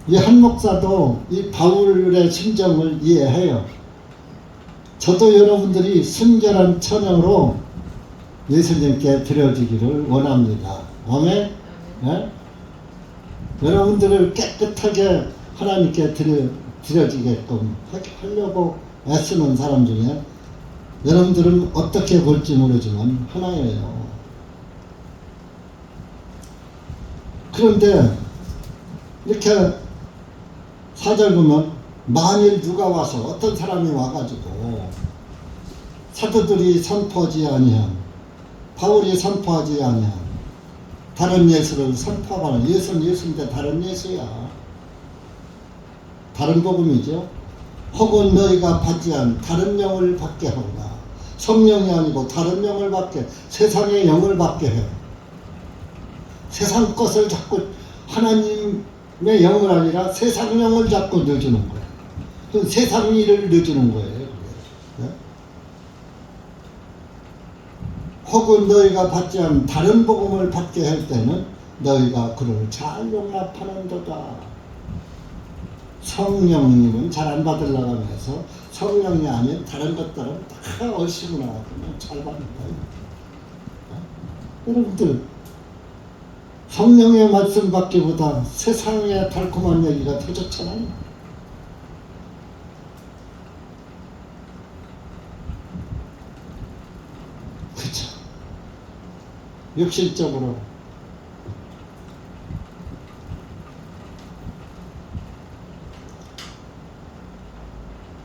이 한 목사도 이 바울의 심정을 이해해요. 저도 여러분들이 순결한 처녀로 예수님께 드려지기를 원합니다. 아멘? 네? 여러분들을 깨끗하게 하나님께 드려지게끔 하려고 애쓰는 사람 중에 여러분들은 어떻게 볼지 모르지만 하나예요. 그런데 이렇게 4절 보면 만일 누가 와서 어떤 사람이 와가지고 사도들이 선포하지 아니한, 바울이 선포하지 아니한 다른 예수를 선포하는, 예수는 예수인데 다른 예수야, 다른 복음이죠. 혹은 너희가 받지 않은 다른 영을 받게 하거나, 성령이 아니고 다른 영을 받게, 세상의 영을 받게 해. 세상 것을 자꾸, 하나님의 영을 아니라 세상 영을 자꾸 넣어주는 거야. 그 세상 일을 넣어주는 거예요. 네? 혹은 너희가 받지 않은 다른 복음을 받게 할 때는 너희가 그를 잘 용납하는도다. 성령님은 잘 안 받으려고 하면서 성령이 아닌 다른 것들은 다 얼씨구나 그냥 잘 받는다. 여러분들, 성령의 말씀 받기보다 세상의 달콤한 얘기가 더 좋잖아요. 그쵸? 육신적으로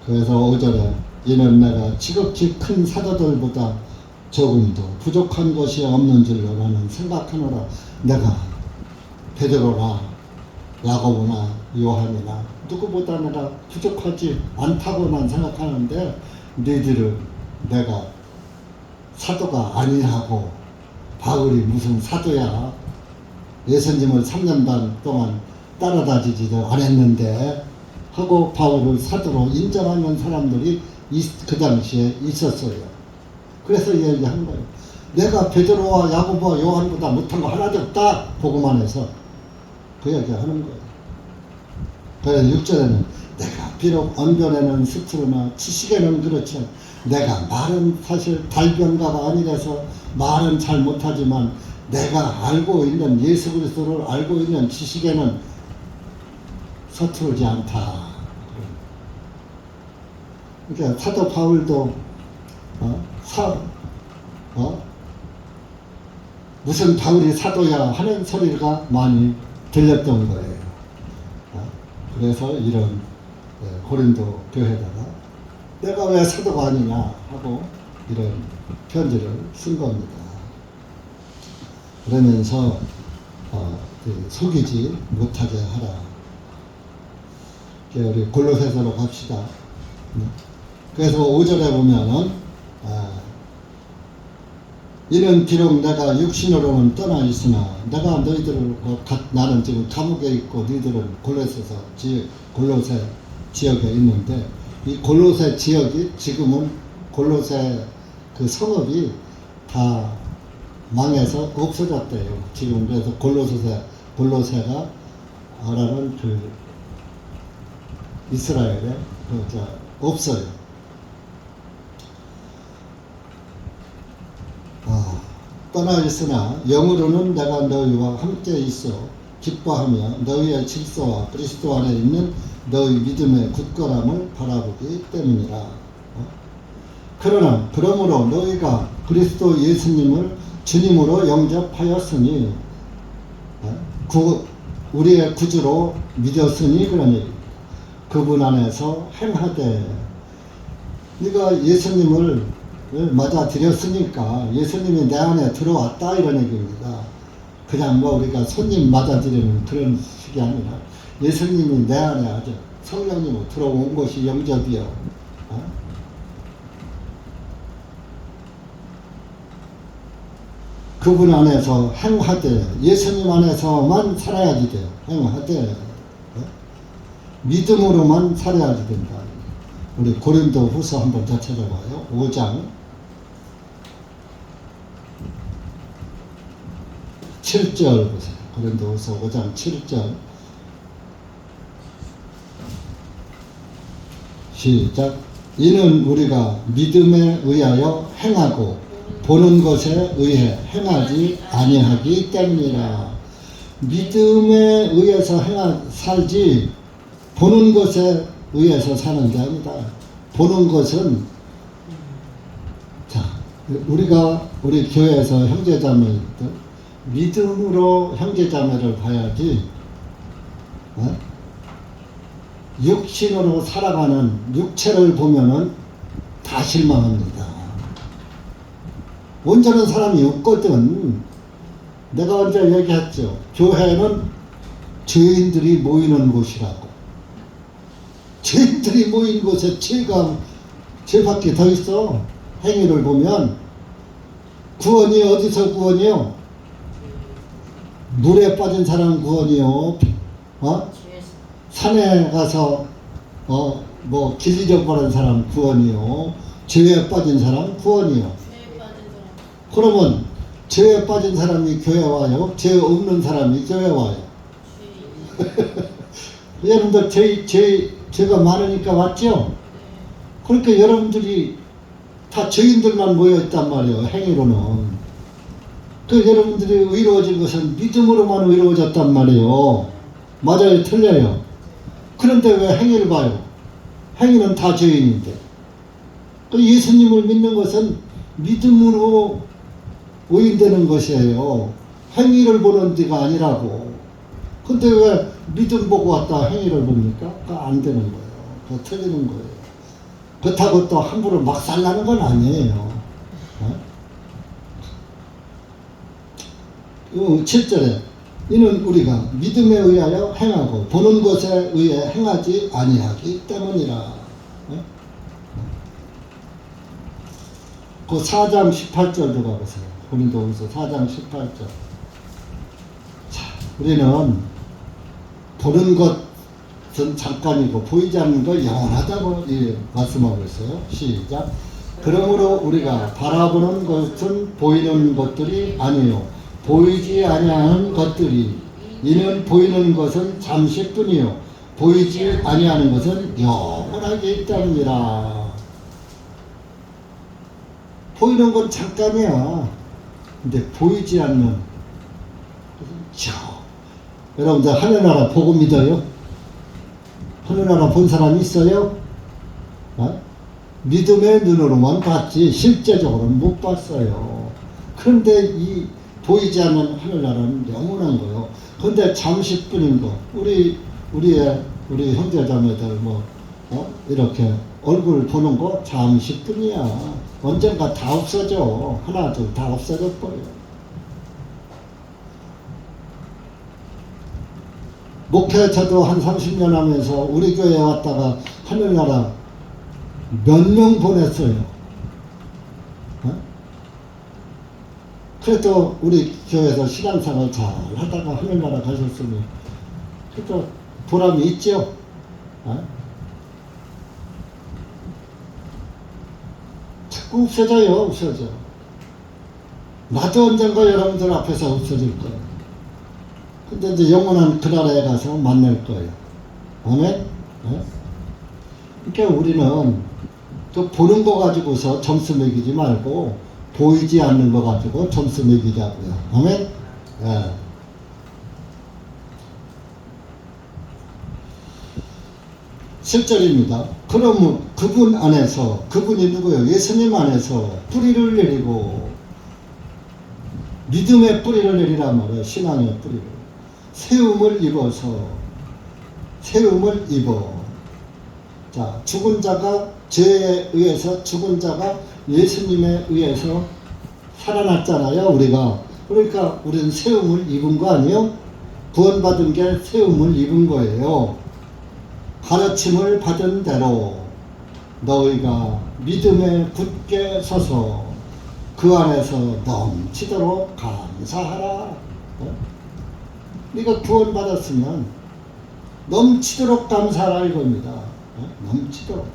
그래서 5절에 이는 내가 지극히 큰 사도들보다 조금도 부족한 것이 없는 줄로 나는 생각하노라. 내가 베드로나 야고보나 요한이나 누구보다 내가 부족하지 않다고 난 생각하는데 너희들은 내가 사도가 아니라고, 바울이 무슨 사도야, 예수님을 3년 반 동안 따라다니지도 않았는데 하고 바울을 사도로 인정하는 사람들이 그 당시에 있었어요. 그래서 얘기한 거예요. 내가 베드로와 야고보와 요한보다 못한 거 하나도 없다, 복음 안에서. 그 얘기 하는 거예요. 그래서 6절에는 내가 비록 언변에는 스트로나 지식에는 그렇지, 내가 말은 사실 달변가가 아니라서 말은 잘 못하지만 내가 알고 있는 예수 그리스도를 알고 있는 지식에는 서투르지 않다. 그러니까 사도 바울도 무슨 바울이 사도야 하는 소리가 많이 들렸던 거예요. 그래서 이런 고린도 교회다가 내가 왜 사도가 아니냐 하고 이런 편지를 쓴 겁니다. 그러면서 속이지 못하게 하라. 우리 골로새서로 갑시다. 그래서 5절에 보면은 이는 비록 내가 육신으로는 떠나 있으나 내가 너희들을 나는 지금 감옥에 있고 너희들은 골로새 지역에 있는데, 이 골로새 지역이 지금은 골로새 그 성읍이 다 망해서 없어졌대요. 지금 그래서 골로새가 아라는 그 이스라엘에 없어요. 떠나 있으나 영으로는 내가 너희와 함께 있어 기뻐하며 너희의 질서와 그리스도 안에 있는 너희 믿음의 굳건함을 바라보기 때문이라. 그러므로 너희가 그리스도 예수님을 주님으로 영접하였으니 우리의 구주로 믿었으니 그런 얘기입니다. 그분 안에서 행하되, 네가 예수님을 맞아들였으니까 예수님이 내 안에 들어왔다 이런 얘기입니다. 그냥 우리가 손님 맞아들이는 그런 식이 아니라 예수님이 내 안에 아주 성령님으로 들어온 것이 영접이요. 어? 그분 안에서 행하되 예수님 안에서만 살아야지 돼요. 행하되 믿음으로만 살아야지 된다. 우리 고린도 후서 한번 더 찾아봐요. 5장 7절 보세요. 고린도 후서 5장 7절 시작. 이는 우리가 믿음에 의하여 행하고 보는 것에 의해 행하지 아니하기 때문이라. 믿음에 의해서 살지 보는 것에 의해서 사는 게 아니다. 보는 것은 자 우리가 우리 교회에서 형제자매들 믿음으로 형제자매를 봐야지 육신으로 살아가는 육체를 보면은 다 실망합니다. 온전한 사람이 없거든. 내가 언제 얘기했죠. 교회는 죄인들이 모이는 곳이라고. 죄인들이 모인 곳에 죄밖에 더 있어. 행위를 보면 구원이 어디서 구원이요? 물에 빠진 사람 구원이요. 산에 가서 길 잃어버린 사람 구원이요. 죄에 빠진 사람 구원이요. 그러면 죄에 빠진 사람이 교회 와요? 죄 없는 사람이 교회 와요? 여러분들 죄가 많으니까 왔죠? 그러니까 여러분들이 다 죄인들만 모여있단 말이에요. 행위로는. 그 여러분들이 의로워진 것은 믿음으로만 의로워졌단 말이에요. 맞아요? 틀려요? 그런데 왜 행위를 봐요? 행위는 다 죄인인데. 그 예수님을 믿는 것은 믿음으로 의인되는 것이에요. 행위를 보는 데가 아니라고. 근데 왜 믿음 보고 왔다 행위를 봅니까? 그거 안 되는 거예요. 그거 틀리는 거예요. 그렇다고 또 함부로 막 살라는 건 아니에요. 7절에 이는 우리가 믿음에 의하여 행하고 보는 것에 의해 행하지 아니하기 때문이라. 그 4장 18절도 가보세요. 고린도후서 4장 18절. 자, 우리는 보는 것은 잠깐이고 보이지 않는 거 영원하다고 말씀하고 있어요. 시작. 그러므로 우리가 바라보는 것은 보이는 것들이 아니요 보이지 아니하는 것들이. 이는 보이는 것은 잠시뿐이요 보이지 아니하는 것은 영원하게 있답니다. 보이는 건 잠깐이야. 근데 보이지 않는 여러분들 하늘나라 보고 믿어요? 하늘나라 본 사람 있어요? 믿음의 눈으로만 봤지 실제적으로는 못 봤어요. 그런데 이 보이지 않는 하늘나라는 영원한 거예요. 근데 잠시뿐인 거. 우리 형제자매들 이렇게 얼굴 보는 거 잠시뿐이야. 언젠가 다 없어져. 하나 둘 다 없어져 버려. 목회 저도 한 30년 하면서 우리 교회에 왔다가 하늘나라 몇 명 보냈어요. 그래도 우리 교회에서 신앙생활 잘 하다가 하늘나라 가셨으니 그래도 보람이 있죠. 자꾸 없어져요. 없어져. 나도 언젠가 여러분들 앞에서 없어질 거예요. 근데 이제 영원한 그 나라에 가서 만날 거예요. 아멘? 그러니까 우리는 또 보는 거 가지고서 점수 매기지 말고 보이지 않는 거 가지고 점수 매기자고요. 아멘? 예. 실절입니다. 그러면 그분 안에서, 그분이 누구예요? 예수님 안에서 뿌리를 내리고 믿음의 뿌리를 내리란 말이에요. 신앙의 뿌리를. 세움을 입어서 세움을 입어. 자, 죽은 자가 죄에 의해서 죽은 자가 예수님에 의해서 살아났잖아요. 우리가. 그러니까 우리는 세움을 입은 거 아니에요? 구원받은 게 세움을 입은 거예요. 가르침을 받은 대로 너희가 믿음에 굳게 서서 그 안에서 넘치도록 감사하라. 어? 네가 구원받았으면 넘치도록 감사하라 이겁니다. 어? 넘치도록.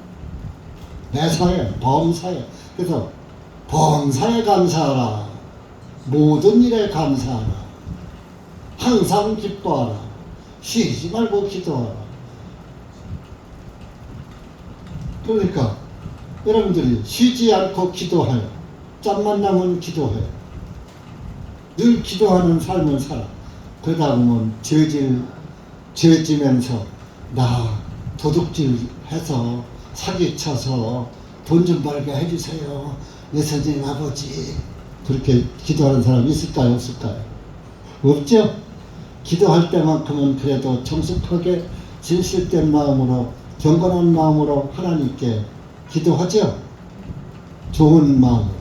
매사에, 범사에. 그래서 범사에 감사하라. 모든 일에 감사하라. 항상 기뻐하라. 쉬지 말고 기도하라. 그러니까 여러분들이 쉬지 않고 기도하여 짬만 나면 기도해. 늘 기도하는 삶을 살아. 그러다 보면 죄지면서 나 도둑질해서 사기쳐서 돈 좀 벌게 해주세요. 예수님 아버지. 그렇게 기도하는 사람이 있을까요? 없을까요? 없죠? 기도할 때만큼은 그래도 정숙하게 진실된 마음으로 경건한 마음으로 하나님께 기도하죠. 좋은 마음으로.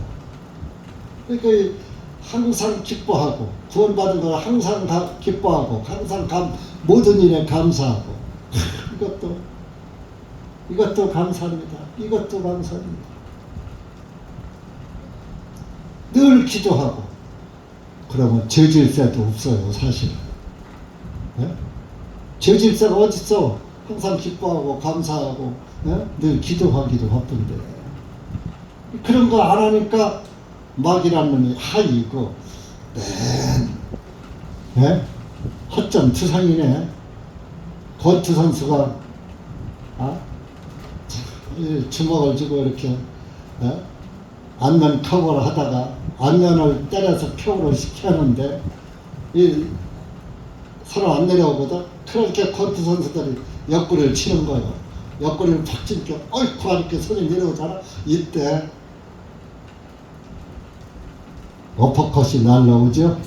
그러니까 항상 기뻐하고 구원받은 걸 항상 기뻐하고 항상 모든 일에 감사하고 이것도 감사합니다. 이것도 감사합니다. 늘 기도하고 그러면 죄질세도 없어요. 사실은. 네? 죄질세가 어딨어. 항상 기뻐하고 감사하고 네? 늘 기도하기도 바쁜데 그런 거 안 하니까 마귀라는 놈이 이거 네? 허점 투상이네. 권투 선수가 주먹을 쥐고 이렇게 안면 커버를 하다가 안면을 때려서 켜를 시켰는데 서로 안 내려오거든. 그렇게 권투 선수들이 옆구리를 치는 거예요. 옆구리를 팍 치니까 어이쿠 이렇게 손이 내려오잖아. 이때 어퍼컷이 날라오죠.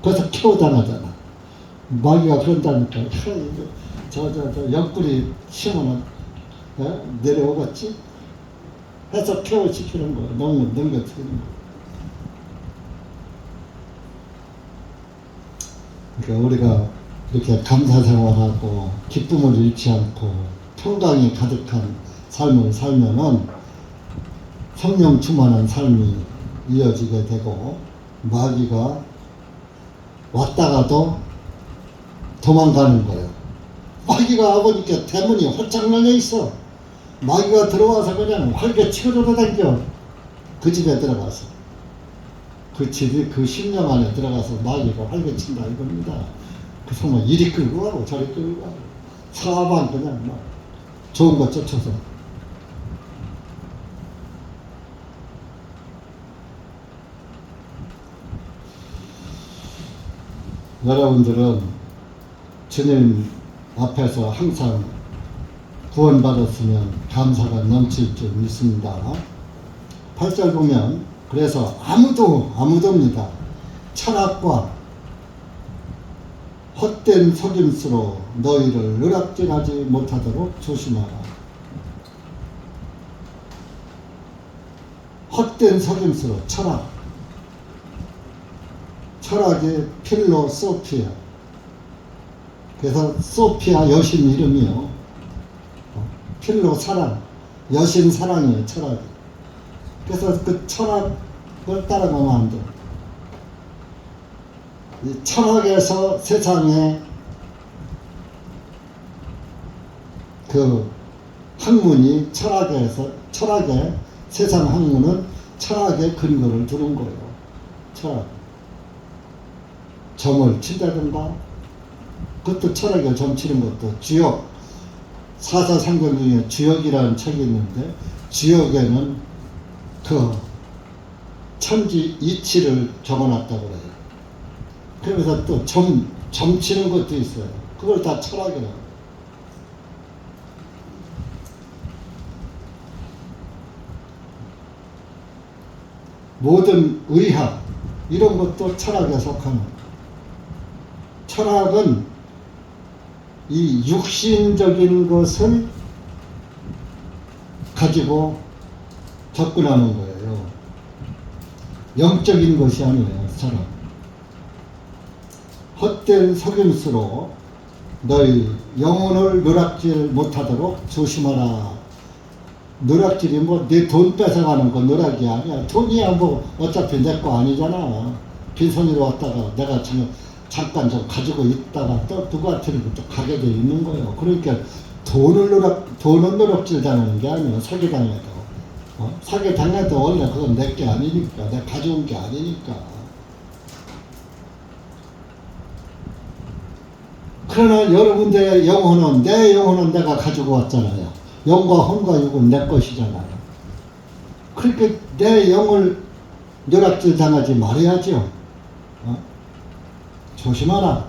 그래서 켜 당하잖아. 마귀가 그런다니까. 저 옆구리 치면은 내려오겠지. 해서 켜 시키는 거예요. 너무 넘겨뜨리는 거예요. 그러니까 우리가 이렇게 감사 생활하고 기쁨을 잃지 않고 평강이 가득한 삶을 살면은 성령 충만한 삶이 이어지게 되고 마귀가 왔다가도 도망가는 거예요. 마귀가 아버님께 대문이 활짝 열려 있어. 마귀가 들어와서 그냥 활개 치고 다녀. 그 집에 들어가서 그 집이 그 심령 안에 들어가서 마귀가 활개 친다 이겁니다. 그 정말 이리 끌고 가고 저리 끌고 가고 사방 그냥 막 좋은 거 쫓아서. 여러분들은 주님 앞에서 항상 구원받았으면 감사가 넘칠 줄 믿습니다. 8절 보면 그래서 아무도입니다. 철학과 헛된 속임수로 너희를 으락질하지 못하도록 조심하라. 헛된 속임수로 철학이 필로소피아. 그래서 소피아 여신 이름이요. 필로 사랑, 여신 사랑이에요. 철학이. 그래서 그 철학을 따라가면 안 돼. 이 철학에서 세상에 그 학문이 철학의 세상 학문은 철학의 근거를 두는 거예요. 철학. 점을 친다든가, 그것도 철학에 점 치는 것도 주역, 사사상경 중에 주역이라는 책이 있는데, 주역에는 그 천지 이치를 적어놨다고 그래요. 그러면서 또 점 치는 것도 있어요. 그걸 다 철학이라고. 모든 의학, 이런 것도 철학에 속하는. 철학은 이 육신적인 것을 가지고 접근하는 거예요. 영적인 것이 아니에요. 철학. 헛된 속임수로 너희 영혼을 누락질 못하도록 조심하라. 누락질이 뭐 내 돈 뺏어가는 거 누락이 아니야. 돈이야 뭐 어차피 내 거 아니잖아. 빈손으로 왔다가 내가 지금 잠깐 좀 가지고 있다가 또 누구한테는 또 가게 돼 있는 거예요. 그러니까 돈은 누락질 당하는 게 아니야. 사기 당해도. 사기 당해도 원래 그건 내 게 아니니까. 내가 가져온 게 아니니까. 그러나 여러분들의 영혼은, 내 영혼은 내가 가지고 왔잖아요. 영과 혼과 육은 내 것이잖아요. 그러니까 내 영을 누락질 당하지 말아야죠. 조심하라.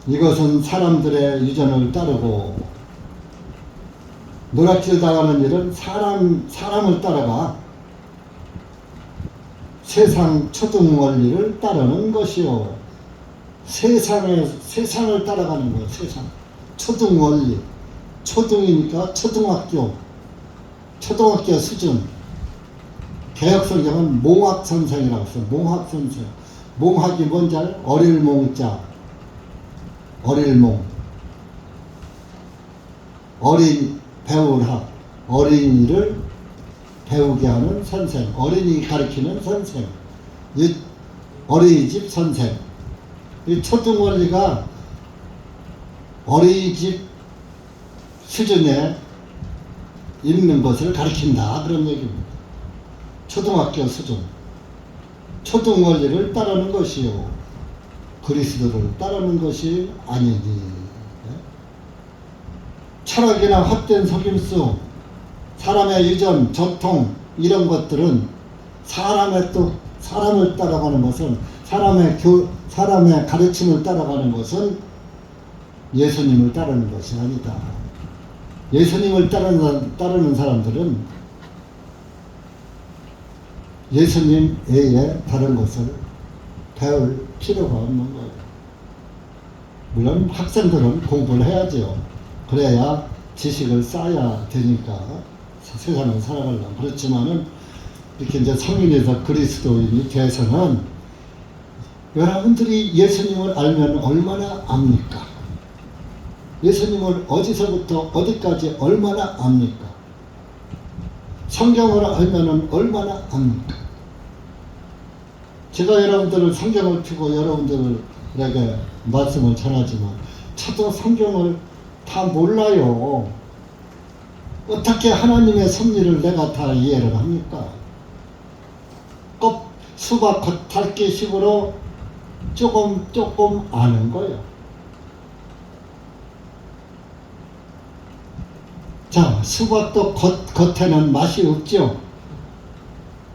이것은 사람들의 유전을 따르고, 누락질 당하는 일은 사람을 따라가 세상 초등 원리를 따르는 것이요. 세상을 따라가는 거예요. 세상. 초등 원리. 초등이니까 초등학교 수준. 개혁성경은 몽학선생이라고 써요. 몽학선생. 몽학이 뭔지 알아요? 어릴 몽자. 어릴 몽. 어린 배울 학. 어린이를 배우게 하는 선생. 어린이 가르치는 선생. 어린이집 선생. 이 초등원리가 어린이집 수준에 있는 것을 가르친다. 그런 얘기입니다. 초등학교 수준. 초등원리를 따르는 것이요. 그리스도를 따르는 것이 아니니. 철학이나 헛된 속임수, 사람의 유전, 전통 이런 것들은 사람을 따라가는 것은 사람의 가르침을 따라가는 것은 예수님을 따르는 것이 아니다. 예수님을 따르는 사람들은 예수님 외에 다른 것을 배울 필요가 없는 거예요. 물론 학생들은 공부를 해야죠. 그래야 지식을 쌓아야 되니까 세상을 살아가려고. 그렇지만은 이렇게 이제 성인에서 그리스도인이 돼서는 여러분들이 예수님을 알면 얼마나 압니까? 예수님을 어디서부터 어디까지 얼마나 압니까? 성경을 알면은 얼마나 압니까? 제가 여러분들을 성경을 펴고 여러분들에게 말씀을 전하지만 저도 성경을 다 몰라요. 어떻게 하나님의 섭리를 내가 다 이해를 합니까? 수박 겉핥기식으로 조금 아는 거예요. 자, 수박도 겉에는 맛이 없죠.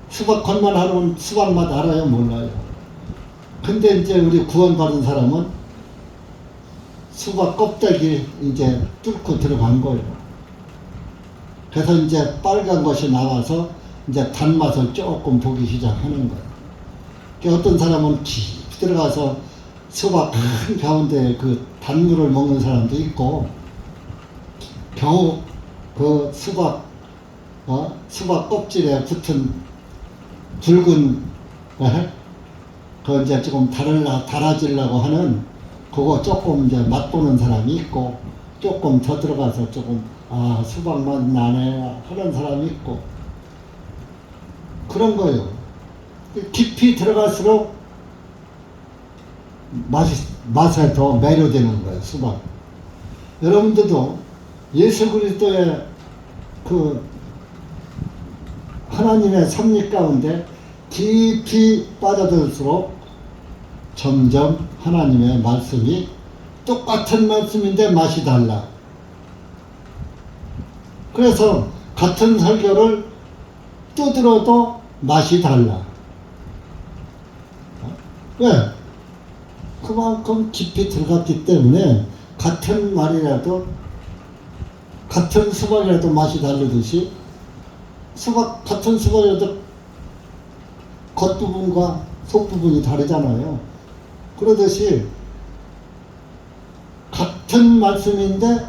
수박 겉만 알아면 수박 맛 알아요? 몰라요? 근데 이제 우리 구원받은 사람은 수박 껍데기 이제 뚫고 들어간 거예요. 그래서 이제 빨간 것이 나와서 이제 단맛을 조금 보기 시작하는 거예요. 어떤 사람은 깊이 들어가서 수박 가운데 그 단물을 먹는 사람도 있고, 겨우 그 수박 껍질에 붙은 붉은 그 이제 조금 달아지려고 하는 그거 조금 이제 맛보는 사람이 있고, 조금 더 들어가서 조금 수박 맛 나네 하는 사람이 있고, 그런 거예요. 깊이 들어갈수록 맛에 더 매료되는 거예요. 수박. 여러분들도 예수 그리스도의 그 하나님의 섭리 가운데 깊이 빠져들수록 점점 하나님의 말씀이 똑같은 말씀인데 맛이 달라. 그래서 같은 설교를 또 들어도 맛이 달라. 왜? 그만큼 깊이 들어갔기 때문에 같은 말이라도, 같은 수박이라도 맛이 다르듯이, 같은 수박이라도 겉부분과 속부분이 다르잖아요. 그러듯이 같은 말씀인데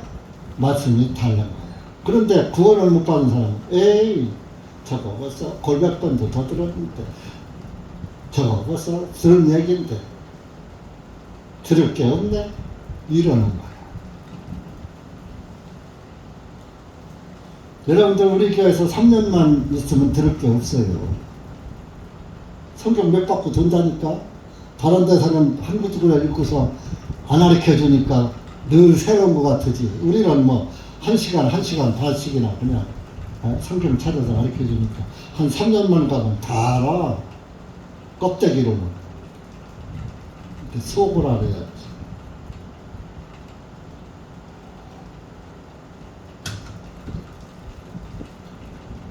말씀이 다른 거예요. 그런데 구원을 못 받은 사람은 에이 저거 벌써 골백 번도 더 들었는데, 저거 벌써 들은 얘기인데, 들을 게 없네? 이러는 거예요. 여러분들 우리 교회에서 3년만 있으면 들을 게 없어요. 성경 몇 바퀴 돈다니까. 다른 데서는 한 구절을 읽고서 안 가르쳐 주니까 늘 새로운 것 같으지. 우리는 뭐 1시간 반씩이나 그냥 성경 찾아서 가르쳐 주니까 한 3년만 가면 다 알아. 껍데기로는. 수업을 알아야지.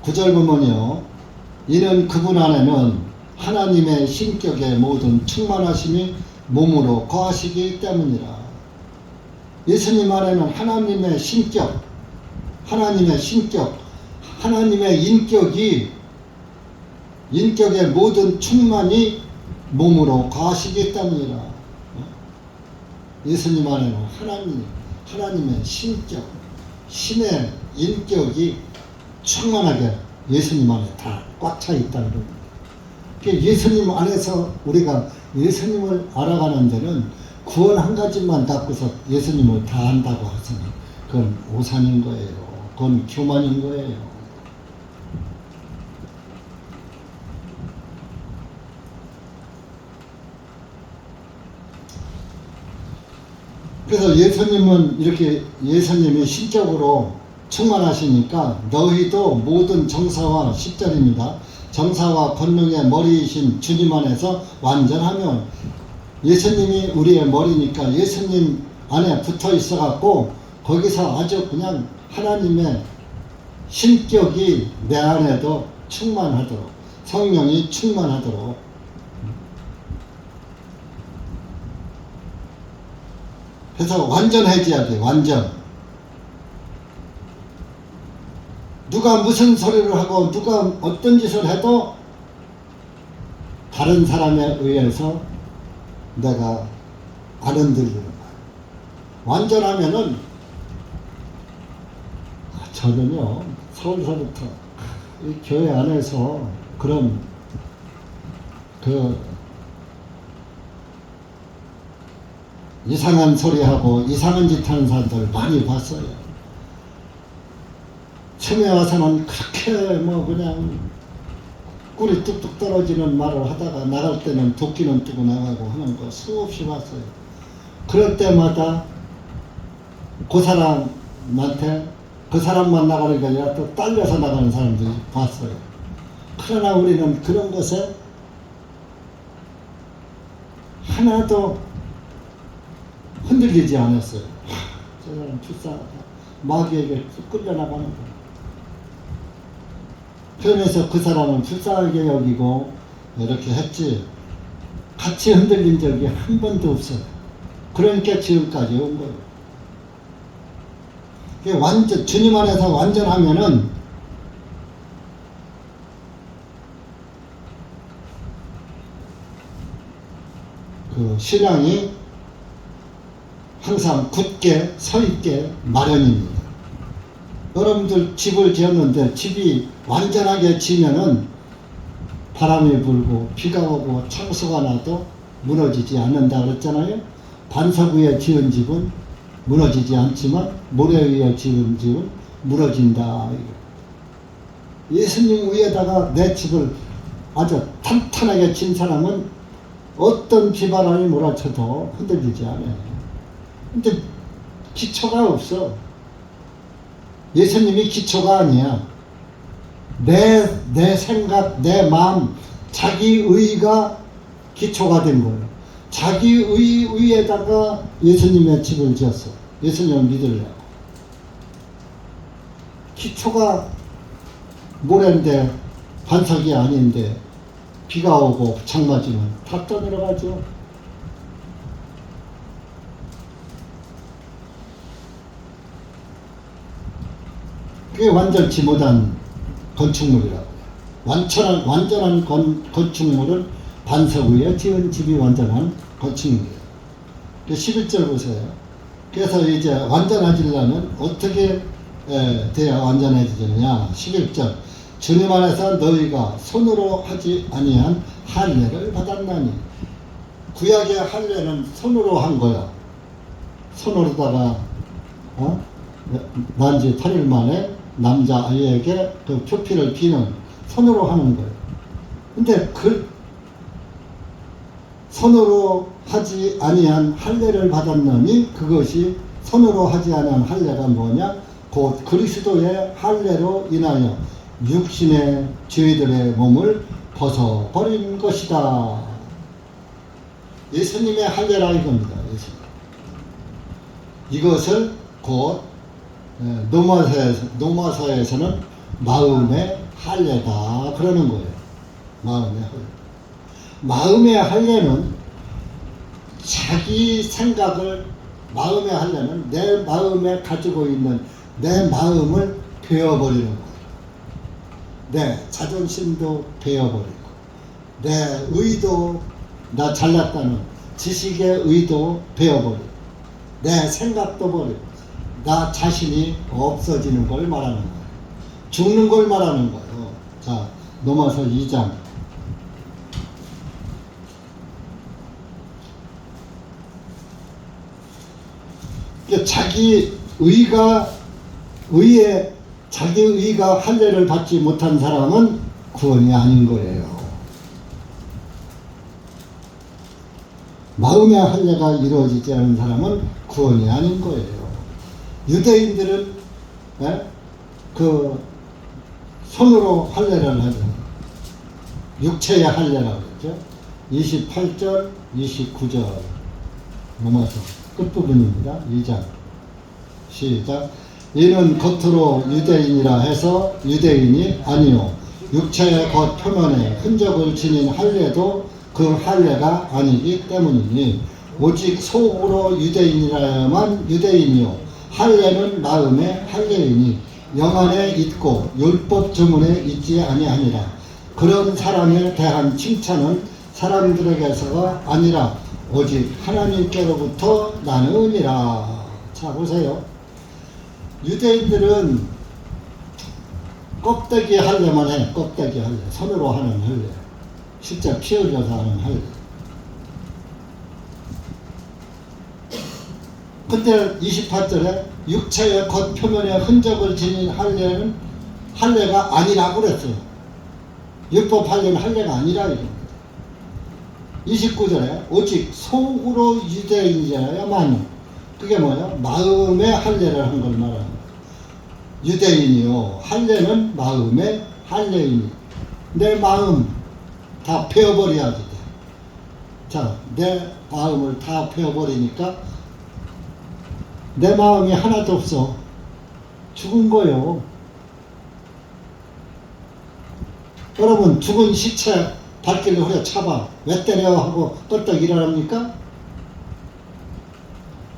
구절 보면요. 이는 그분 안에는 하나님의 신격의 모든 충만하심이 몸으로 거하시기 때문이라. 예수님 안에는 하나님의 신격, 하나님의 인격의 모든 충만이 몸으로 거하시기 때문이라. 예수님 안에는 하나님의 신격, 신의 인격이 충만하게 예수님 안에 다 꽉 차 있다는 겁니다. 예수님 안에서 우리가 예수님을 알아가는 데는 구원 한 가지만 갖고서 예수님을 다 안다고 하시면 그건 오산인 거예요. 그건 교만인 거예요. 그래서 예수님은 이렇게 예수님이 신적으로 충만하시니까 너희도 모든 정사와 10절입니다. 정사와 권능의 머리이신 주님 안에서 완전하면, 예수님이 우리의 머리니까 예수님 안에 붙어 있어 갖고 거기서 아주 그냥 하나님의 신격이 내 안에도 충만하도록, 성령이 충만하도록. 그래서 완전해져야 돼. 완전. 누가 무슨 소리를 하고 누가 어떤 짓을 해도 다른 사람에 의해서 내가 안 흔들리는 거야. 완전하면은 저는요 서울서부터 이 교회 안에서 그런 이상한 소리하고 이상한 짓 하는 사람들 많이 봤어요. 처음에 와서는 그렇게 뭐 그냥 꿀이 뚝뚝 떨어지는 말을 하다가 나갈 때는 도끼는 뜨고 나가고 하는 거 수없이 봤어요. 그럴 때마다 그 사람한테 그 사람만 나가는 게 아니라 또 딸려서 나가는 사람들이 봤어요. 그러나 우리는 그런 것에 하나도 흔들리지 않았어요. 저 사람 불쌍하다. 마귀에게 끌려나가는 거예요. 그러면서 그 사람은 불쌍하게 여기고 이렇게 했지 같이 흔들린 적이 한 번도 없어요. 그러니까 지금까지 온 거예요. 완전 주님 안에서 완전하면은 그 신앙이 항상 굳게 서 있게 마련입니다. 여러분들 집을 지었는데 집이 완전하게 지면은 바람이 불고 비가 오고 창수가 나도 무너지지 않는다 그랬잖아요. 반석 위에 지은 집은 무너지지 않지만 모래 위에 지은 집은 무너진다. 예수님 위에다가 내 집을 아주 탄탄하게 진 사람은 어떤 비바람이 몰아쳐도 흔들리지 않아요. 근데 기초가 없어. 예수님이 기초가 아니야. 내 생각, 내 마음, 자기 의가 기초가 된 거예요. 자기 의 위에다가 예수님의 집을 지었어. 예수님을 믿으려고. 기초가 모래인데 반석이 아닌데 비가 오고 창 맞으면 다 떠내려가죠. 그게 완전치 못한 건축물이라고요. 완전한 건축물은 반석 위에 지은 집이 완전한 건축물이에요. 11절 보세요. 그래서 이제 완전해지려면 어떻게 돼야 완전해지느냐. 11절. 주님 안에서 너희가 손으로 하지 아니한 할례를 받았나니. 구약의 할례는 손으로 한 거야. 손으로다가 난지 8일 만에 남자아이에게 그 표피를 비는 손으로 하는 거예요. 근데 그 손으로 하지 아니한 할례를 받았느니 그것이 손으로 하지 아니한 할례가 뭐냐? 곧 그리스도의 할례로 인하여 육신의 죄들의 몸을 벗어버린 것이다. 예수님의 할례라 이겁니다. 예수님. 이것을 곧 노마서에서는 마음의 할례다 그러는 거예요. 마음의 할례. 마음의 할례는 자기 생각을, 마음의 할례는 내 마음에 가지고 있는 내 마음을 베어버리는 거예요. 내 자존심도 베어버리고, 내 의도, 나 잘났다는 지식의 의도 베어버리고, 내 생각도 버리고, 나 자신이 없어지는 걸 말하는 거예요. 죽는 걸 말하는 거예요. 자, 로마서 2장. 자기 의가 할례를 받지 못한 사람은 구원이 아닌 거예요. 마음의 할례가 이루어지지 않은 사람은 구원이 아닌 거예요. 유대인들은 그 손으로 할례를 하죠. 육체의 할례라고 그러죠. 28절, 29절 로마서 끝부분입니다. 2장 시작. 이는 겉으로 유대인이라 해서 유대인이 아니요 육체의 겉 표면에 흔적을 지닌 할례도 그 할례가 아니기 때문이니 오직 속으로 유대인이라야만 유대인이요 할례는 마음의 할례이니 영 안에 있고 율법 주문에 있지 아니하니라. 그런 사람에 대한 칭찬은 사람들에게서가 아니라 오직 하나님께로부터 나느니라. 자 보세요. 유대인들은 껍데기 할례만 해. 껍데기 할례. 손으로 하는 할례. 실제 피 흘려서 하는 할례. 근데 28절에 육체의 겉표면에 흔적을 지닌 할례는 할례가 아니라고 그랬어요. 율법 할례는 할례가 아니라 이겁니다. 29절에 오직 속으로 유대인이라야만, 그게 뭐야? 마음의 할례를 한 걸 말하는 거예요. 유대인이요 할례는 마음의 할례이니 내 마음 다 베어버려야지 돼. 자, 내 마음을 다 베어버리니까 내 마음이 하나도 없어. 죽은 거요. 여러분 죽은 시체 발길로 후려 차봐. 왜 때려 하고 껐떡 일어납니까?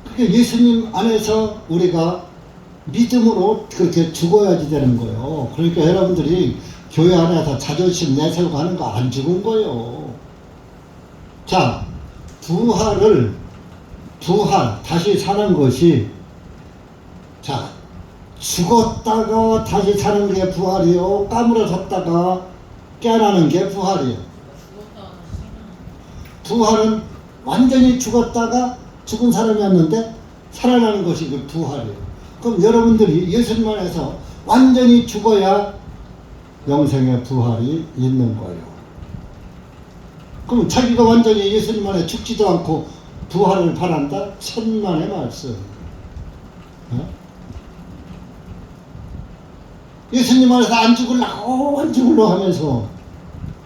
그게 예수님 안에서 우리가 믿음으로 그렇게 죽어야지 되는 거예요. 그러니까 여러분들이 교회 안에서 자존심 내세우고 하는 거 안 죽은 거예요. 자, 부활, 다시 사는 것이, 자, 죽었다가 다시 사는 게 부활이요. 까무러졌다가 깨어나는 게 부활이에요. 부활은 완전히 죽었다가 죽은 사람이었는데 살아나는 것이 그 부활이에요. 그럼 여러분들이 예수님 안에서 완전히 죽어야 영생의 부활이 있는 거예요. 그럼 자기가 완전히 예수님 안에 죽지도 않고 부활을 바란다? 천만의 말씀. 예수님 안에서 안 죽으려고 하면서,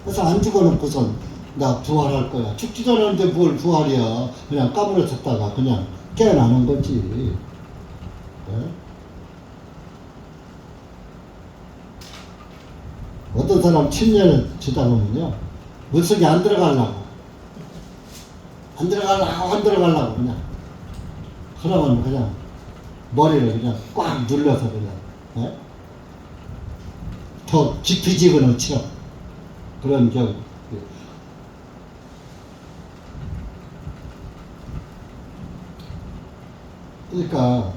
그래서 안 죽어놓고선 나 부활할 거야. 죽지도 않았는데 뭘 부활이야. 그냥 까무러졌다가 그냥 깨어나는 거지. 네? 어떤 사람 침례를 주다 보면요, 물속에 안 들어가려고 그냥, 그러면 그냥 머리를 그냥 꽉 눌러서 그냥, 네? 더 깊이 집어넣죠. 그런 경우. 그러니까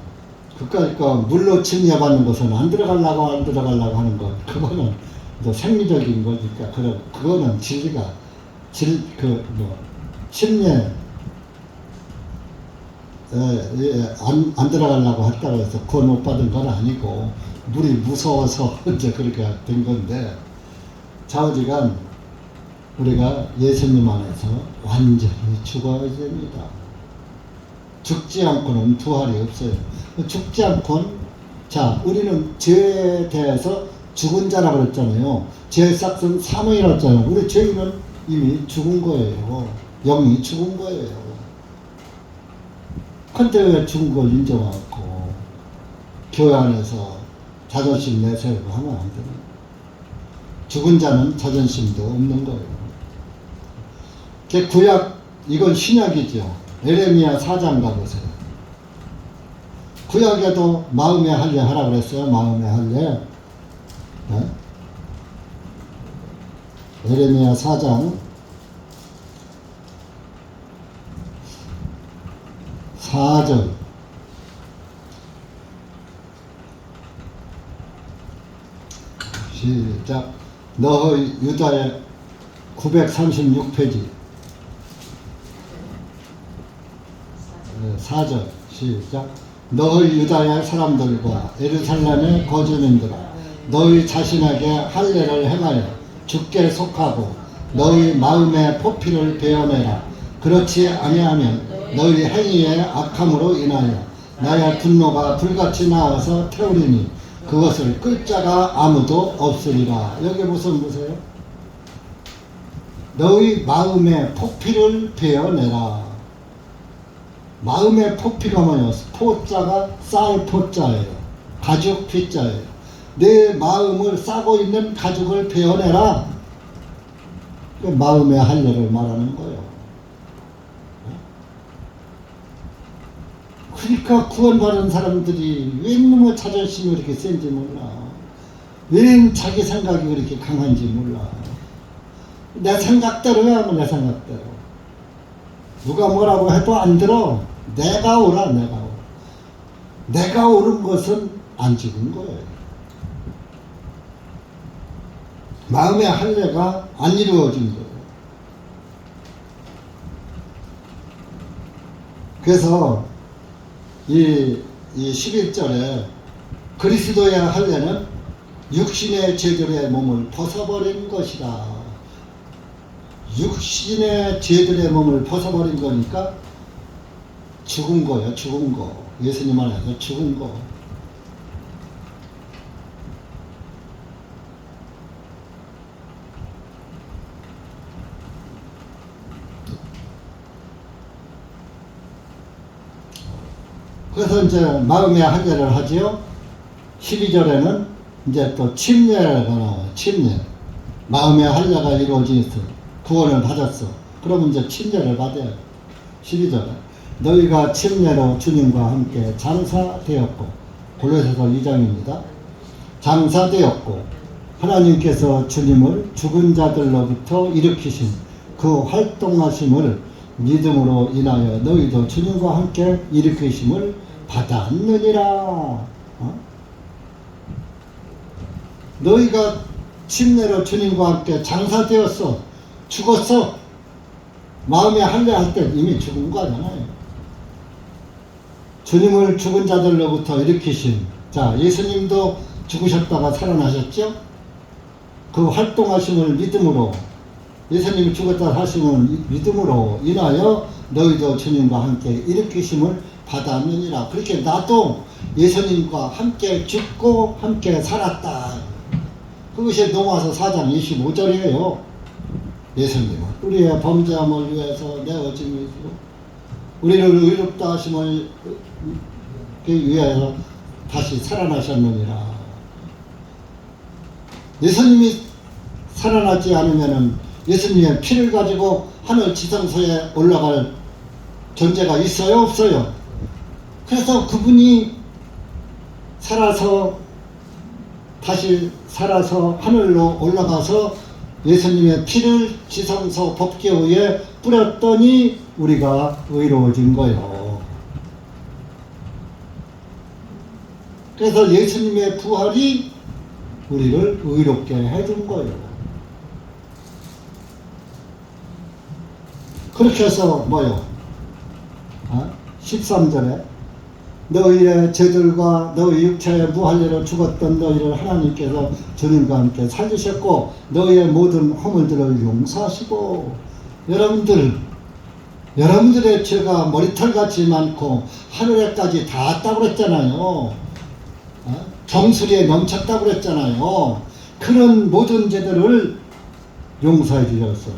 그러니까 물로 침례받는 것은 안 들어가려고 하는 것, 그거는 생리적인 거니까, 그거는 진리가 침례 안 들어가려고 했다고 해서 구원 못 받은 건 아니고 물이 무서워서 이제 그렇게 된 건데, 좌우지간 우리가 예수님 안에서 완전히 죽어야 됩니다. 죽지 않고는 부활이 없어요. 죽지 않고는, 자, 우리는 죄에 대해서 죽은 자라고 그랬잖아요. 죄의 싹은 사망이라고 했잖아요. 우리 죄인은 이미 죽은 거예요. 영이 죽은 거예요. 근데 왜 죽은 걸 인정하고 교회 안에서 자존심 내세우고 하면 안 됩니다. 죽은 자는 자존심도 없는 거예요. 구약, 이건 신약이죠. 에레미야 4장 가보세요. 구약에도 마음의 할례 하라고 그랬어요. 마음의 할례. 네? 에레미야 4장 4절. 시작. 너희 유다의 936페이지 4절 시작. 너희 유다의 사람들과 예루살렘의 거주민들아, 너희 자신에게 할례를 행하여 주께 속하고 너희 마음의 포피를 베어내라. 그렇지 아니하면 너희 행위의 악함으로 인하여 나의 분노가 불같이 나와서 태우리니 그것을 끌 자가 아무도 없으리라. 여기 무슨 보세요? 너희 마음의 포피를 베어내라. 마음의 포피가 뭐냐? 포자가 쌀 포자예요. 가죽 피자예요. 내 마음을 싸고 있는 가죽을 베어내라. 마음의 할례를 말하는 거예요. 그러니까 구원받은 사람들이 왜 너무 자존심이 그렇게 센지 몰라. 왜 자기 생각이 그렇게 강한지 몰라. 내 생각대로 하면 내 생각대로. 누가 뭐라고 해도 안 들어. 내가 오라, 내가 오라. 내가 옳은 것은 안 죽은 거예요. 마음의 할례가 안 이루어진 거예요. 그래서 이 11절에 그리스도의 할례는 육신의 죄들의 몸을 벗어버린 것이다. 육신의 죄들의 몸을 벗어버린 거니까 죽은 거예요. 죽은 거. 예수님 안에서 죽은 거. 그래서 이제 마음의 할례를 하지요. 12절에는 이제 또 침례가 나와요. 침례. 마음의 할례가 이루어지겠어. 구원을 받았어. 그러면 이제 침례를 받아요. 12절에 너희가 침례로 주님과 함께 장사되었고, 골로새서 2장입니다. 장사되었고 하나님께서 주님을 죽은 자들로부터 일으키신 그 활동하심을 믿음으로 인하여 너희도 주님과 함께 일으키심을 받았느니라. 너희가 침례로 주님과 함께 장사되었어. 죽었어. 마음의 할례할 때 이미 죽은 거 아니잖아요. 주님을 죽은 자들로부터 일으키신, 자, 예수님도 죽으셨다가 살아나셨죠? 그 활동하심을 믿음으로, 예수님이 죽었다 하심을 믿음으로 인하여 너희도 주님과 함께 일으키심을 받았느니라. 그렇게 나도 예수님과 함께 죽고 함께 살았다. 그것이 로마서 4장 25절이에요. 예수님은 우리의 범죄함을 위해서 내어짐이고 우리를 의롭다 하심을 위해서 다시 살아나셨느니라. 예수님이 살아나지 않으면은 예수님의 피를 가지고 하늘 지성소에 올라갈 존재가 있어요? 없어요? 그래서 그분이 살아서 다시 살아서 하늘로 올라가서 예수님의 피를 지성소 법궤위에 뿌렸더니 우리가 의로워진 거예요. 그래서 예수님의 부활이 우리를 의롭게 해준 거예요. 그렇게 해서 뭐요? 13절에 너희의 죄들과 너희 육체의 무할례로 죽었던 너희를 하나님께서 주님과 함께 살리셨고 너희의 모든 허물들을 용서하시고 여러분들의 죄가 머리털같이 많고 하늘에까지 닿았다고 그랬잖아요. 정수리에 넘쳤다고 그랬잖아요. 그런 모든 죄들을 용서해 주셨어.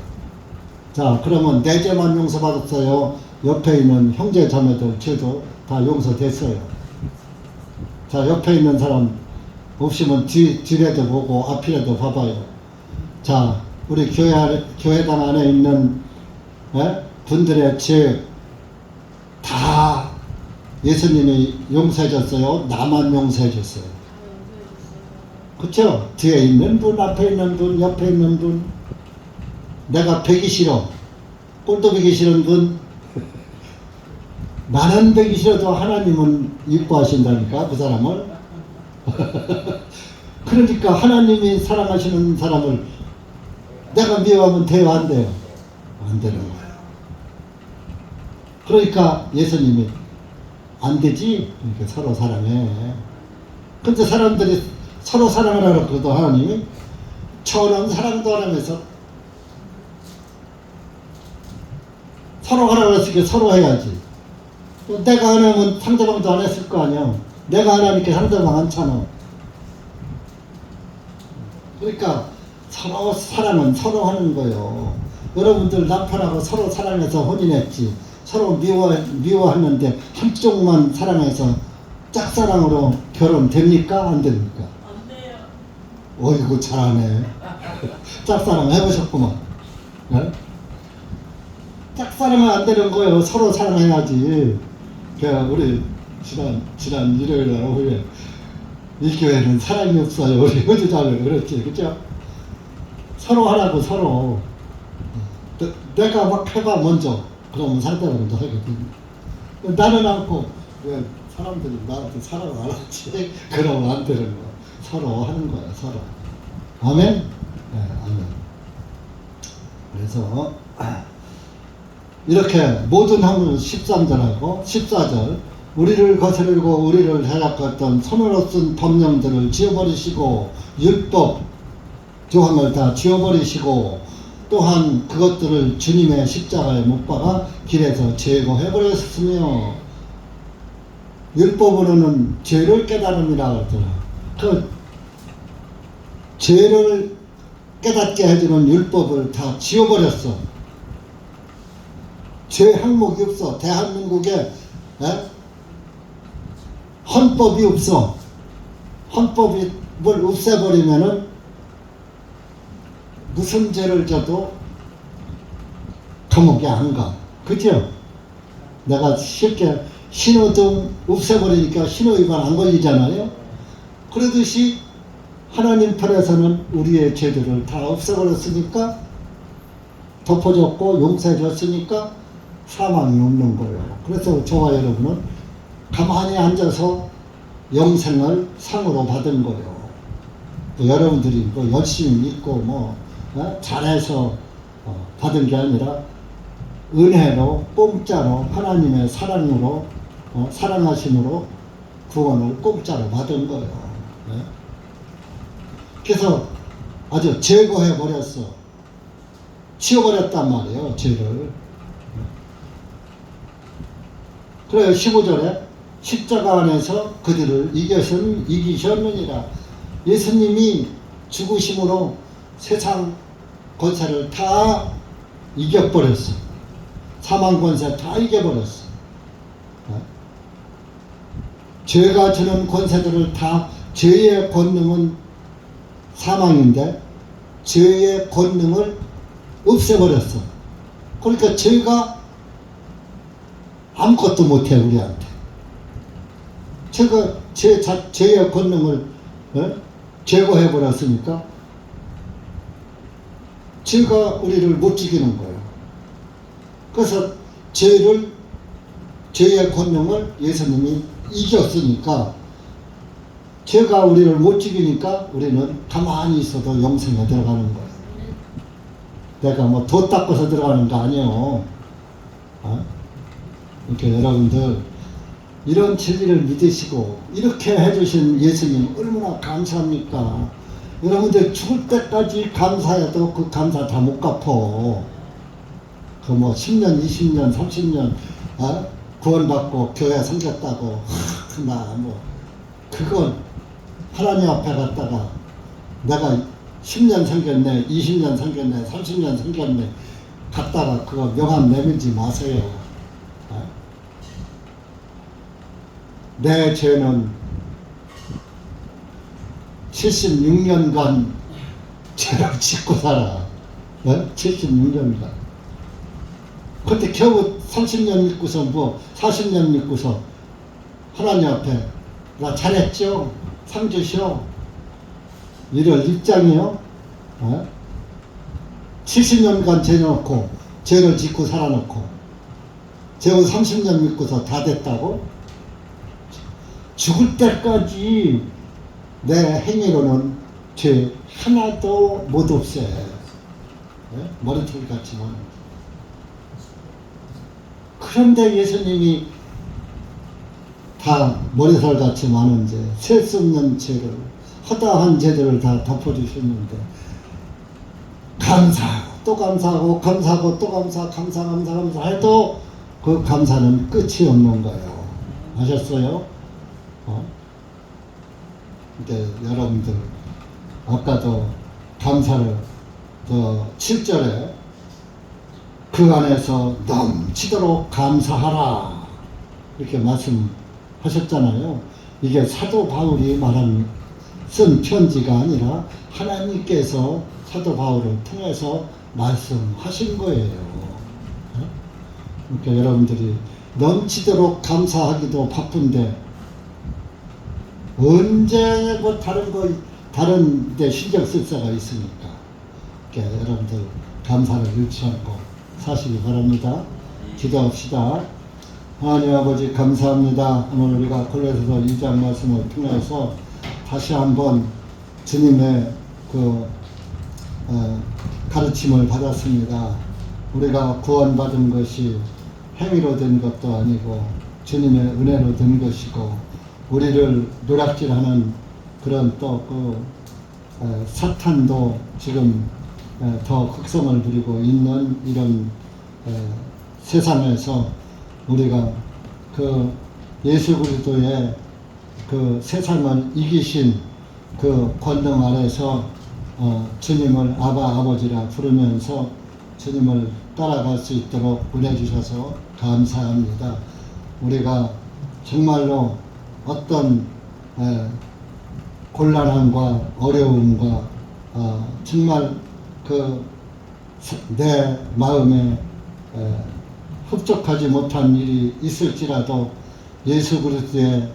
자, 그러면 내 죄만 용서받았어요? 옆에 있는 형제 자매들 죄도 다 용서됐어요. 자, 옆에 있는 사람 없으면 뒤에도 보고 앞이라도 봐봐요. 자, 우리 교회당 안에 있는 분들의 죄 다 예수님이 용서해 줬어요? 나만 용서해 줬어요? 그쵸? 뒤에 있는 분, 앞에 있는 분, 옆에 있는 분. 내가 배기 싫어. 꼴도 배기 싫은 분. 나는 배기 싫어도 하나님은 이뻐하신다니까, 그 사람을. 그러니까 하나님이 사랑하시는 사람을 내가 미워하면 돼요, 안 돼요? 안 되는 거예요. 그러니까 예수님이 안 되지? 이렇게 서로 사랑해. 근데 사람들이 서로 사랑하라고 그러도 하나님이 천원 사랑도 안 하면서 서로 하라고 했으니까 서로 해야지. 내가 안 하면 상대방도 안 했을 거 아니야. 내가 안 하니까 상대방 안 차나. 그러니까 서로 사랑은 서로 하는 거예요. 여러분들 남편하고 서로 사랑해서 혼인했지. 서로 미워하는데 한쪽만 사랑해서 짝사랑으로 결혼됩니까? 안 됩니까? 안 돼요. 어이구 잘하네. 짝사랑 해보셨구만. 네? 짝사랑은 안 되는 거예요. 서로 사랑해야지. 우리 지난 일요일 날 오후에 이 교회는 사랑이 없어요. 우리 효주자를 그렇지, 그죠? 서로 하라고 서로. 내가 막 해봐 먼저. 그러면 상대방도 하거든. 나는 않고 왜 사람들이 나한테 사랑 안 하지? 그러면 안 되는 거야. 서로 하는 거야, 서로. 아멘? 네, 아멘. 그래서 이렇게 모든 학문 13절하고 14절 우리를 거스르고 우리를 해약했던 손으로 쓴 법령들을 지워버리시고 율법 조항을 다 지워버리시고 또한 그것들을 주님의 십자가에 못 박아 길에서 제거해버렸으며 율법으로는 죄를 깨달음이라 그러더라. 그 죄를 깨닫게 해주는 율법을 다 지워버렸어. 죄 항목이 없어. 대한민국에 헌법이 없어. 헌법이 뭘 없애버리면은 무슨 죄를 져도 감옥에 안 가. 그죠? 내가 쉽게 신호등 없애버리니까 신호위반 안 걸리잖아요. 그러듯이 하나님 편에서는 우리의 죄들을 다 없애버렸으니까 덮어줬고 용서해줬으니까 사망이 없는 거예요. 그래서 저와 여러분은 가만히 앉아서 영생을 상으로 받은 거예요. 여러분들이 뭐 열심히 믿고 잘해서 받은 게 아니라 은혜로 공짜로 하나님의 사랑으로 사랑하심으로 구원을 공짜로 받은 거예요. 네? 그래서 아주 제거해 버렸어. 치워버렸단 말이에요, 죄를. 그래요. 15절에 십자가 안에서 그들을 이기셨느니라. 예수님이 죽으심으로 세상 권세를 다 이겨버렸어. 사망 권세 다 이겨버렸어. 죄가 주는 권세들을 다, 죄의 권능은 사망인데 죄의 권능을 없애버렸어. 그러니까 죄가 아무것도 못해 우리한테. 죄의 권능을 제거해버렸으니까 죄가 우리를 못 죽이는 거예요. 그래서 죄의 권능을 예수님이 이겼으니까 죄가 우리를 못 죽이니까 우리는 가만히 있어도 영생에 들어가는 거예요. 내가 뭐 도 닦아서 들어가는 거 아니에요. 이렇게 여러분들 이런 진리를 믿으시고 이렇게 해주신 예수님 얼마나 감사합니까? 여러분들 죽을 때까지 감사해도 그 감사 다 못 갚어. 그 뭐 10년, 20년, 30년 구원받고 교회 생겼다고 나 뭐 그건 하나님 앞에 갔다가 내가 10년 생겼네, 20년 생겼네, 30년 생겼네 갔다가 그거 명함 내밀지 마세요. 내 죄는 76년간 죄를 짓고 살아. 76년간. 근데 겨우 30년 믿고서 뭐 40년 믿고서 하나님 앞에 나 잘했죠? 상 주시오. 이럴 입장이요? 70년간 죄 놓고 죄를 짓고 살아놓고 겨우 30년 믿고서 다 됐다고? 죽을 때까지 내 행위로는 죄 하나도 못 없애. 머리털 같지만. 그런데 예수님이 다 머리털 같이 많은 죄, 셀 수 없는 죄를, 허다한 죄들을 다 덮어주셨는데, 감사하고 또 감사하고 감사하고 또 감사 해도 그 감사는 끝이 없는 거예요. 아셨어요? 근데 여러분들 아까도 감사를 7절에 그 안에서 넘치도록 감사하라 이렇게 말씀하셨잖아요. 이게 사도 바울이 쓴 편지가 아니라 하나님께서 사도 바울을 통해서 말씀하신 거예요. 그러니까 여러분들이 넘치도록 감사하기도 바쁜데 언제 뭐 다른 데 신경 쓸 새가 있습니까? 그러니까 여러분들 감사를 잃지 않고 사시기 바랍니다. 기도합시다. 하나님 아버지 감사합니다. 오늘 우리가 골로새서 2장 말씀을 통해서 다시 한번 주님의 가르침을 받았습니다. 우리가 구원받은 것이 행위로 된 것도 아니고 주님의 은혜로 된 것이고 우리를 노략질하는 그런 사탄도 지금 더 극성을 부리고 있는 이런 세상에서 우리가 그 예수 그리스도의 그 세상을 이기신 그 권능 아래서 주님을 아버지라 부르면서 주님을 따라갈 수 있도록 은혜 주셔서 감사합니다. 우리가 정말로 어떤 곤란함과 어려움과 정말 내 마음에 흡족하지 못한 일이 있을지라도 예수 그리스도의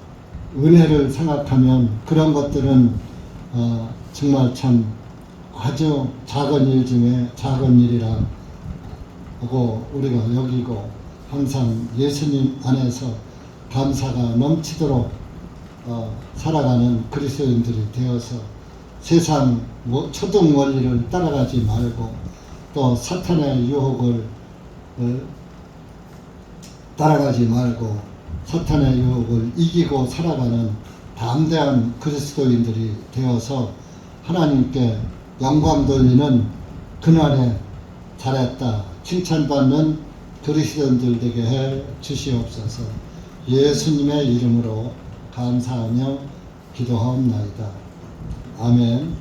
은혜를 생각하면 그런 것들은 정말 참 아주 작은 일 중에 작은 일이라 하고 우리가 여기고 항상 예수님 안에서 감사가 넘치도록 살아가는 그리스도인들이 되어서 세상 초등 원리를 따라가지 말고 또 사탄의 유혹을 따라가지 말고 사탄의 유혹을 이기고 살아가는 담대한 그리스도인들이 되어서 하나님께 영광 돌리는 그날에 잘했다 칭찬받는 그리스도인들 되게 해 주시옵소서. 예수님의 이름으로 감사하며 기도하옵나이다. 아멘.